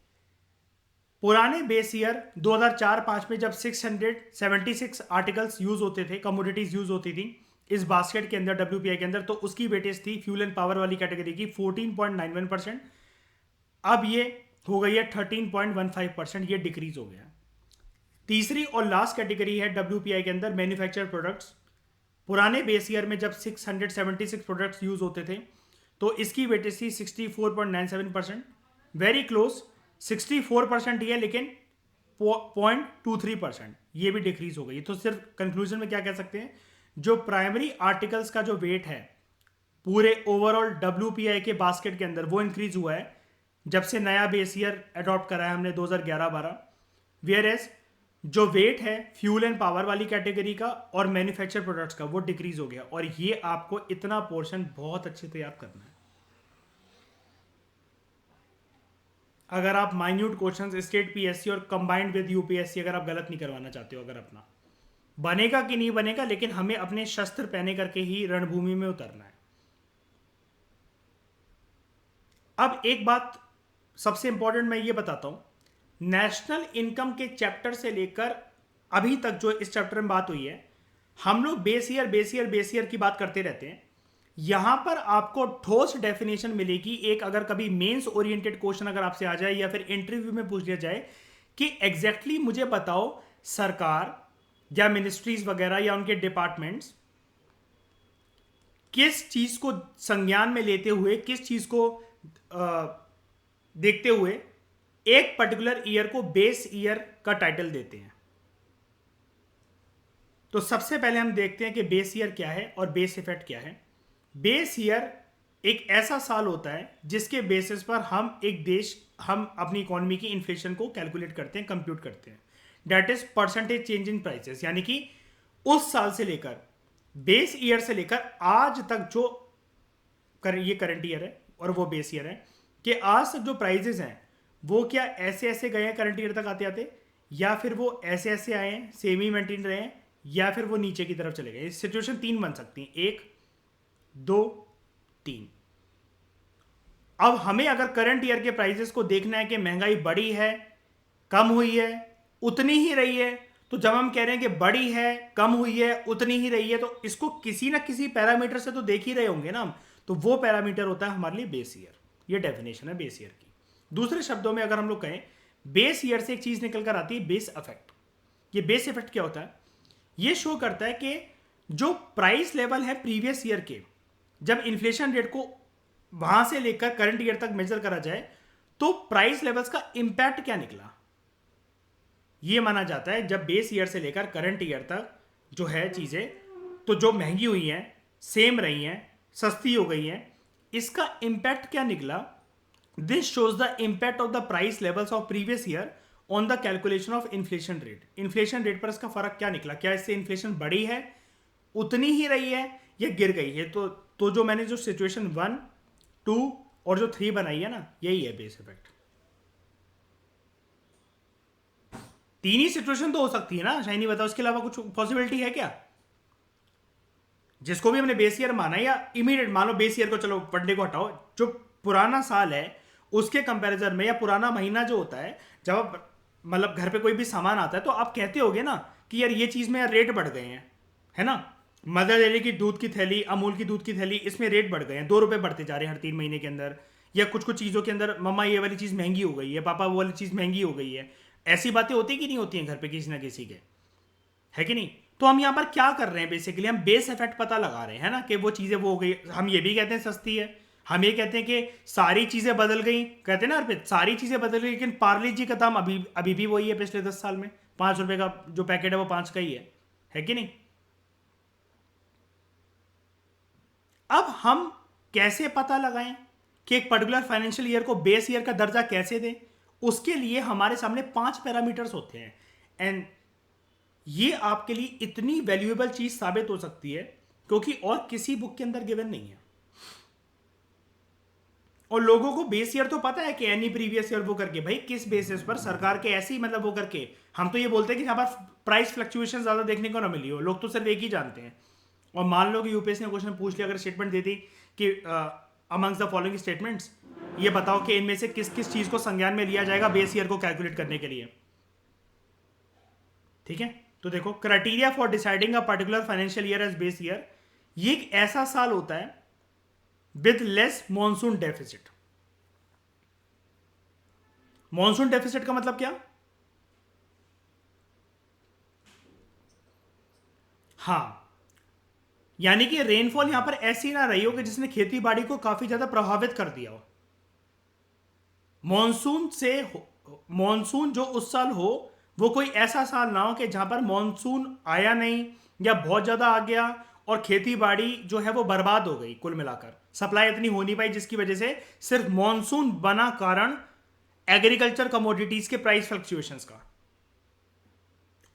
पुराने बेस ईयर 2004-5 में जब 676 आर्टिकल्स यूज होते थे, कमोडिटीज यूज होती थी इस बास्केट के अंदर WPI के अंदर, तो उसकी वेटेज थी फ्यूल एंड पावर वाली कैटेगरी की 14.91%। अब ये हो गई है 13.15%, ये डिक्रीज हो गया। तीसरी और लास्ट कैटेगरी है WPI के अंदर मैन्युफैक्चर प्रोडक्ट्स। पुराने बेस ईयर में जब 676 प्रोडक्ट्स यूज होते थे, तो इसकी वेटेज थी 64.97%, वेरी क्लोज 64% ही है, लेकिन 0.23% ये भी डिक्रीज हो गई। तो सिर्फ कंक्लूजन में क्या कह सकते हैं, जो प्राइमरी आर्टिकल्स का जो वेट है पूरे ओवरऑल WPI के बास्केट के अंदर, वो इंक्रीज हुआ है जब से नया बेस ईयर अडॉप्ट करा है हमने 2011-12। वेयर एज जो वेट है फ्यूल एंड पावर वाली कैटेगरी का और मैन्युफैक्चर प्रोडक्ट्स का, वो डिक्रीज हो गया। और ये आपको इतना पोर्शन बहुत अच्छे से याद करना है। अगर आप माइन्यूट क्वेश्चंस स्टेट PSC और कंबाइंड विद UPSC अगर आप गलत नहीं करवाना चाहते हो, अगर अपना बनेगा कि नहीं बनेगा, लेकिन हमें अपने शस्त्र पहने करके ही रणभूमि में उतरना है। अब एक बात सबसे इंपॉर्टेंट मैं ये बताता हूं, नेशनल इनकम के चैप्टर से लेकर अभी तक जो इस चैप्टर में बात हुई है, हम लोग बेस ईयर की बात करते रहते हैं। यहां पर आपको ठोस डेफिनेशन मिलेगी। एक अगर कभी मेंस ओरिएंटेड क्वेश्चन अगर आपसे आ जाए या फिर इंटरव्यू में पूछ लिया जाए कि एग्जैक्टली मुझे बताओ सरकार या मिनिस्ट्रीज वगैरह या उनके डिपार्टमेंट्स किस चीज को संज्ञान में लेते हुए, किस चीज को देखते हुए एक पर्टिकुलर ईयर को बेस ईयर का टाइटल देते हैं। तो सबसे पहले हम देखते हैं कि बेस ईयर क्या है और बेस इफेक्ट क्या है। बेस ईयर एक ऐसा साल होता है जिसके बेसिस पर हम अपनी इकोनॉमी की इन्फ्लेशन को कैलकुलेट करते हैं, कंप्यूट करते हैं। That is percentage change in prices, यानी कि उस साल से लेकर, बेस ईयर से लेकर आज तक जो ये करंट ईयर है और वो बेस ईयर है, कि आज तक जो प्राइजेस हैं वो क्या ऐसे ऐसे गए हैं करंट ईयर तक आते आते, या फिर वो ऐसे ऐसे आए हैं सेम ही मेंटेन रहे हैं, या फिर वो नीचे की तरफ चले गए। सिचुएशन तीन बन सकती है, 1 2 3। अब हमें अगर करंट ईयर के प्राइसेस को देखना है कि महंगाई बढ़ी है, कम हुई है, उतनी ही रही है, तो जब हम कह रहे हैं कि बढ़ी है, कम हुई है, उतनी ही रही है, तो इसको किसी ना किसी पैरामीटर से तो देख ही रहे होंगे ना हम। तो वो पैरामीटर होता है हमारे लिए बेस ईयर। ये डेफिनेशन है बेस ईयर की। दूसरे शब्दों में अगर हम लोग कहें, बेस ईयर से एक चीज निकल कर आती है बेस इफेक्ट। ये बेस इफेक्ट क्या होता है? ये शो करता है कि जो प्राइस लेवल है प्रीवियस ईयर के, जब इन्फ्लेशन रेट को वहां से लेकर करंट ईयर तक मेजर करा जाए तो प्राइस लेवल्स का इंपैक्ट क्या निकला। यह माना जाता है जब बेस ईयर से लेकर करंट ईयर तक जो है चीजें, तो जो महंगी हुई हैं, सेम रही हैं, सस्ती हो गई हैं, इसका इंपैक्ट क्या निकला। This shows the impact of the price levels of previous year on the calculation of inflation rate. Inflation rate पर इसका फर्क क्या निकला, क्या इससे इन्फ्लेशन बढ़ी है, उतनी ही रही है, या गिर गई है। तो जो मैंने जो सिचुएशन 1 2 और जो 3 बनाई है ना, यही है बेस इफेक्ट। तीन ही सिचुएशन तो हो सकती है ना शाइनी, बताओ इसके अलावा कुछ पॉसिबिलिटी है क्या? जिसको भी हमने बेस ईयर माना, या इमीडिएट मान लो बेस ईयर को, चलो वनडे को हटाओ, जो पुराना साल है उसके कंपैरिजन में, या पुराना महीना जो होता है, जब मतलब घर पे कोई भी सामान आता है तो आप कहते होगे ना कि यार ये चीज में यार रेट बढ़ गए हैं, है ना। मदर डेयरी की दूध की थैली, अमूल की दूध की थैली, इसमें रेट बढ़ गए हैं, 2 रुपए बढ़ते जा रहे हैं हर 3 महीने के अंदर। या कुछ कुछ चीज़ों के अंदर, मम्मा ये वाली चीज़ महंगी हो गई है, पापा वो वाली चीज़ महंगी हो गई है। ऐसी बातें होती कि नहीं होती हैं घर पे किसी ना किसी के, है कि नहीं। तो हम यहाँ पर क्या कर रहे हैं, बेसिकली हम बेस इफेक्ट पता लगा रहे हैं ना, कि वो चीज़ें वो हो गई। हम ये भी कहते हैं सस्ती है, हम ये कहते हैं कि सारी चीज़ें बदल गई, कहते हैं ना अर्पित सारी चीज़ें बदल गई, लेकिन पार्ले जी का दाम अभी अभी भी वही है पिछले 10 साल में। 5 रुपए का जो पैकेट है वो 5 का ही है कि नहीं। अब हम कैसे पता लगाएं कि एक पर्टिकुलर फाइनेंशियल ईयर को बेस ईयर का दर्जा कैसे दें? उसके लिए हमारे सामने 5 पैरामीटर्स होते हैं, एंड ये आपके लिए इतनी वैल्यूएबल चीज साबित हो सकती है क्योंकि और किसी बुक के अंदर गिवन नहीं है। और लोगों को बेस ईयर तो पता है कि एनी प्रीवियस ईयर वो करके, भाई किस बेसिस पर सरकार के ऐसे ही मतलब वो करके, हम तो ये बोलते हैं कि जहां पर प्राइस फ्लक्चुएशन ज्यादा देखने को ना मिली हो, लोग तो सिर्फ एक ही जानते हैं। और मान लो कि यूपीएससी ने क्वेश्चन पूछ लिया, अगर स्टेटमेंट देती कि अमंग्स द फॉलोइंग स्टेटमेंट्स, ये बताओ कि इनमें से किस किस चीज को संज्ञान में लिया जाएगा बेस ईयर को कैलकुलेट करने के लिए। ठीक है, तो देखो, criteria for deciding a particular financial year as base year, ये एक ऐसा साल होता है with less monsoon deficit. Monsoon deficit का मतलब क्या? हाँ, यानी कि रेनफॉल यहां पर ऐसी ना रही हो कि जिसने खेती बाड़ी को काफी ज्यादा प्रभावित कर दिया हो। मॉनसून जो उस साल हो, वो कोई ऐसा साल ना हो कि जहां पर मॉनसून आया नहीं या बहुत ज्यादा आ गया और खेती बाड़ी जो है वो बर्बाद हो गई, कुल मिलाकर सप्लाई इतनी हो नहीं पाई, जिसकी वजह से सिर्फ मॉनसून बना कारण एग्रीकल्चर कमोडिटीज के प्राइस फ्लक्चुएशंस का।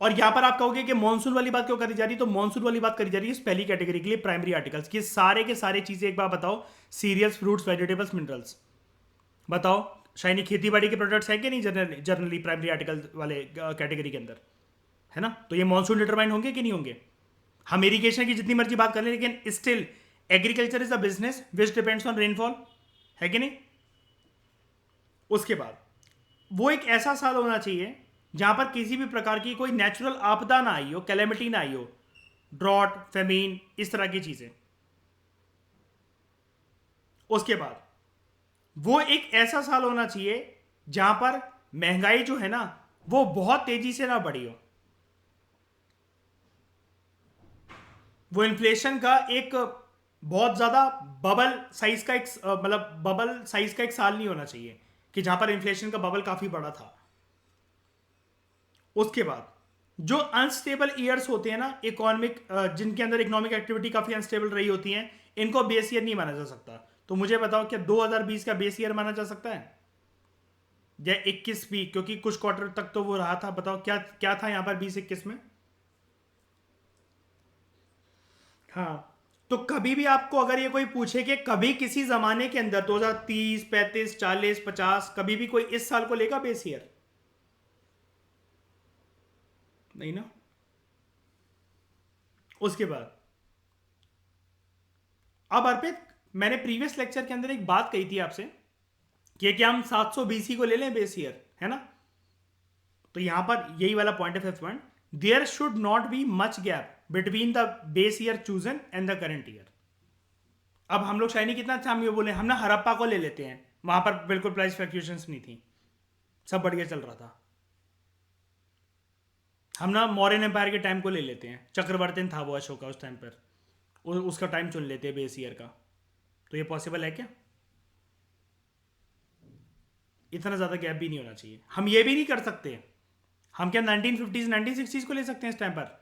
और यहां पर आप कहोगे कि मॉनसून वाली बात क्यों करी जा रही है, तो मॉनसून वाली बात करी जा रही है इस पहली कैटेगरी के लिए, प्राइमरी आर्टिकल्स की सारे के सारे चीजें। एक बार बताओ, सीरियल्स, फ्रूट्स, वेजिटेबल्स, मिनरल्स, बताओ शाइनी खेती बाड़ी के प्रोडक्ट्स है कि नहीं जनरली प्राइमरी आर्टिकल वाले कैटेगरी के अंदर, है ना। तो ये मॉनसून डिटरमाइन होंगे कि नहीं होंगे। हम इरिगेशन की जितनी मर्जी बात कर लें, लेकिन still agriculture is a business which depends on rainfall, है कि नहीं। उसके बाद वो एक ऐसा साल होना चाहिए जहां पर किसी भी प्रकार की कोई नेचुरल आपदा ना आई हो, कैलेमिटी ना आई हो, ड्रॉट, फेमीन, इस तरह की चीजें। उसके बाद वो एक ऐसा साल होना चाहिए जहां पर महंगाई जो है ना वो बहुत तेजी से ना बढ़ी हो, वो इन्फ्लेशन का एक बहुत ज़्यादा बबल साइज का एक मतलब बबल साइज का एक साल नहीं होना चाहिए कि जहां पर इन्फ्लेशन का बबल काफ़ी बड़ा था। उसके बाद जो अनस्टेबल ईयर्स होते हैं ना इकोनॉमिक, जिनके अंदर इकोनॉमिक एक्टिविटी काफ़ी अनस्टेबल रही होती हैं, इनको बेस ईयर नहीं माना जा सकता। तो मुझे बताओ क्या 2020 का बेस ईयर माना जा सकता है या 21 भी, क्योंकि कुछ क्वार्टर तक तो वो रहा था। बताओ क्या क्या था यहां पर 2021 में। हाँ, तो कभी भी आपको अगर ये कोई पूछे कि कभी किसी जमाने के अंदर 2030 35 40 50 कभी भी कोई इस साल को लेगा बेस ईयर, नहीं ना। उसके बाद अब अर्पित, मैंने प्रीवियस लेक्चर के अंदर एक बात कही थी आपसे कि क्या हम 700 बीसी को ले लें बेस ईयर, है ना। तो यहां पर यही वाला पॉइंट है, fifth point, there should not be much gap between the base year chosen and the current year. अब हम लोग शायनी कितना अच्छा हम ये बोले, हम ना हड़प्पा को ले लेते हैं, वहां पर बिल्कुल प्राइस फ्लक्चुएशंस नहीं थी, सब बढ़िया चल रहा था। हम ना मौर्यन एम्पायर के टाइम को ले लेते हैं, चक्रवर्ती था वो अशोका उस टाइम पर, उसका टाइम चुन लेते हैं बेस ईयर का। तो ये पॉसिबल है क्या। इतना ज़्यादा गैप भी नहीं होना चाहिए। हम ये भी नहीं कर सकते, हम क्या 1950s 1960s को ले सकते हैं इस टाइम पर,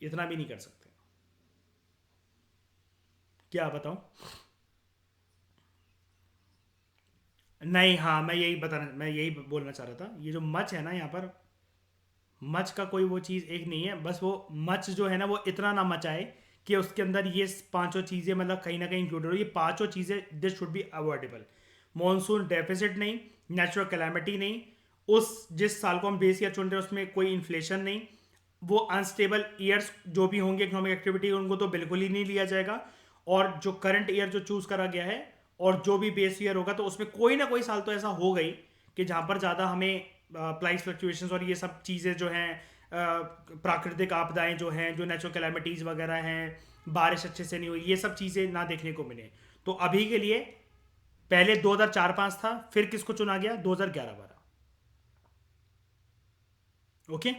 इतना भी नहीं कर सकते। क्या बताऊं। नहीं, हाँ, मैं यही बोलना चाह रहा था, ये जो मच है ना यहाँ पर, मच का कोई वो चीज़ एक नहीं है, बस वो मच जो है ना वो इतना ना मचाए कि उसके अंदर ये पांचों चीज़ें मतलब कहीं ना कहीं इंक्लूडेड हो। ये पांचों चीज़ें this should be avoidable. Monsoon deficit नहीं, नेचुरल कैलामिटी नहीं, उस जिस साल को हम बेस ईयर चुन रहे हैं उसमें कोई इन्फ्लेशन नहीं, वो अनस्टेबल ईयर्स जो भी होंगे इकोनॉमिक एक्टिविटी उनको तो बिल्कुल ही नहीं लिया जाएगा। और जो करंट ईयर जो चूज करा गया है और जो भी बेस ईयर होगा तो उसमें कोई ना कोई साल तो ऐसा हो गई कि जहां पर ज़्यादा हमें प्राइस फ्लक्चुएशंस और ये सब चीज़ें जो हैं, प्राकृतिक आपदाएं जो हैं, जो नेचुरल कैलामिटीज़ वगैरह हैं, बारिश अच्छे से नहीं हुई, ये सब चीज़ें ना देखने को मिले। तो अभी के लिए पहले 2004-5 था, फिर किसको चुना गया 2011-12। ओके।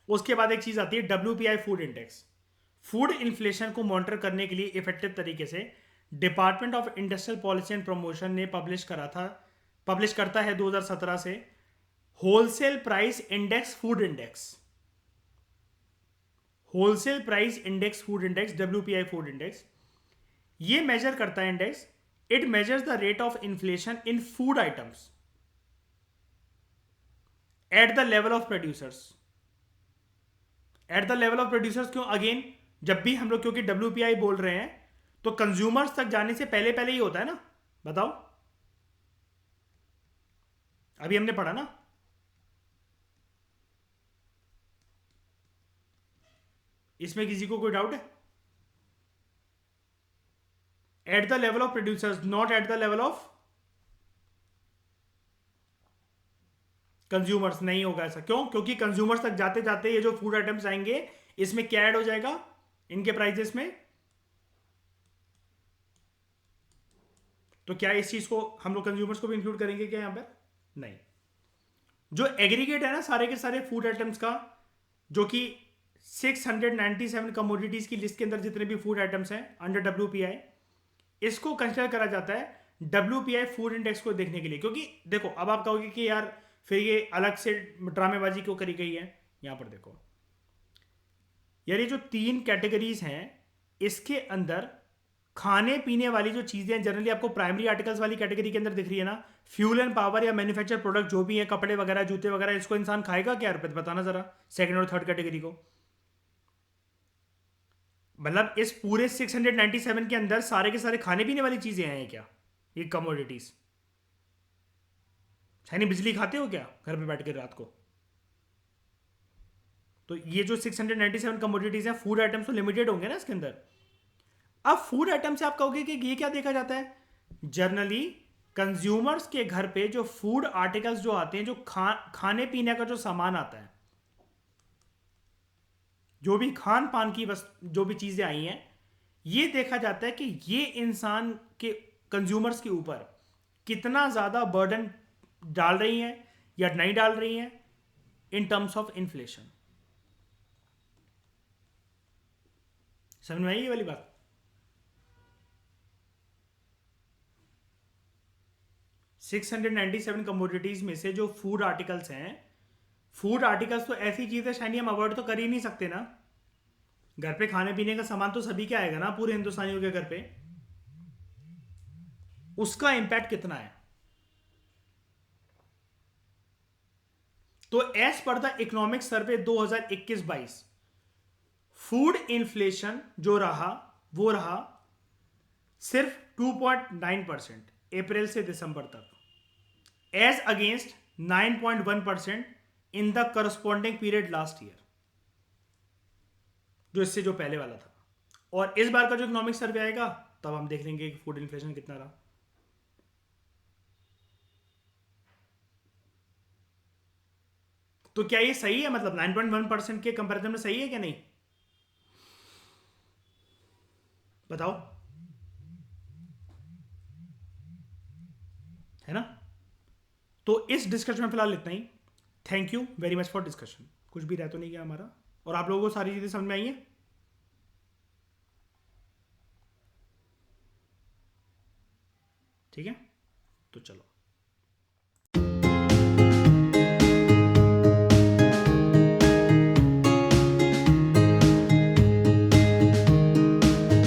उसके बाद एक चीज़ आती है WPI food index. Food inflation को मॉनिटर करने के लिए इफेक्टिव तरीके से department of industrial policy and promotion ने पब्लिश करता है 2017 से wholesale price index food index. Wholesale price index food index, WPI food index, ये मेजर करता है index, it measures the rate of inflation in food items at the level of producers. At the level of producers क्यों, again जब भी हम लोग क्योंकि WPI बोल रहे हैं तो कंज्यूमर्स तक जाने से पहले पहले ही होता है ना। बताओ, अभी हमने पढ़ा ना, इसमें किसी को कोई डाउट है। At the level of producers, not at the level of consumers. नहीं होगा ऐसा, क्यों, क्योंकि कंज्यूमर्स तक जाते जाते ये जो फूड आइटम्स आएंगे इसमें क्या ऐड हो जाएगा इनके प्राइजेस में। तो क्या इस चीज को हम लोग कंज्यूमर्स को भी इंक्लूड करेंगे क्या यहां पर, नहीं। जो एग्रीगेट है ना सारे के सारे फूड आइटम्स का, जो कि 697 कमोडिटीज की लिस्ट के अंदर जितने भी फूड आइटम्स हैं अंडर WPI, इसको कंसिडर करा जाता है WPI फूड इंडेक्स को देखने के लिए। क्योंकि देखो अब आप कहोगे कि यार फिर ये अलग से ड्रामेबाजी क्यों करी गई है। यहां पर देखो यार, ये जो 3 कैटेगरीज हैं इसके अंदर खाने पीने वाली जो चीजें जनरली आपको प्राइमरी आर्टिकल्स वाली कैटेगरी के अंदर दिख रही है ना, फ्यूल एंड पावर या मैन्युफैक्चर प्रोडक्ट जो भी है, कपड़े वगैरह जूते वगैरह, इसको इंसान खाएगा क्या अर्पित, बताना जरा, सेकंड और थर्ड कैटेगरी को। मतलब इस पूरे 697 के अंदर सारे के सारे खाने पीने वाली चीजें हैं क्या, ये कमोडिटीज। यानी बिजली खाते हो क्या घर पे बैठ के रात को। तो ये जो 697 कमोडिटीज हैं, फूड आइटम्स तो लिमिटेड होंगे ना इसके अंदर। अब फूड आइटम से आप कहोगे कि ये क्या देखा जाता है, जनरली कंज्यूमर्स के घर पे जो फूड आर्टिकल्स जो आते हैं, जो खाने पीने का जो सामान आता है, जो भी खान पान की जो भी चीजें आई हैं, ये देखा जाता है कि ये इंसान के कंज्यूमर्स के ऊपर कितना ज़्यादा बर्डन डाल रही हैं या नहीं डाल रही हैं इन टर्म्स ऑफ इन्फ्लेशन। समझ में आई ये वाली बात? सिक्स 697 कमोडिटीज में से जो फूड आर्टिकल्स हैं, फूड आर्टिकल्स तो ऐसी चीज़ है शायद हम अवॉइड तो कर ही नहीं सकते ना। घर पे खाने पीने का सामान तो सभी के आएगा ना, पूरे हिंदुस्तानियों के घर पे। उसका इंपैक्ट कितना है? तो as per the economic survey 2021-22 food inflation जो रहा वो रहा सिर्फ 2.9% अप्रैल से दिसंबर तक, as against 9.1% in the corresponding period last year, जो इससे जो पहले वाला था। और इस बार का जो इकोनॉमिक सर्वे आएगा तब हम देख लेंगे कि फूड इन्फ्लेशन कितना रहा। तो क्या ये सही है? मतलब 9.1% के कंपैरिजन में सही है क्या नहीं? बताओ, है ना? तो इस डिस्कशन में फिलहाल इतना ही। Thank you very much for discussion. कुछ भी रह तो नहीं गया हमारा? और आप लोगों को सारी चीजें समझ में आई हैं? ठीक है, तो चलो।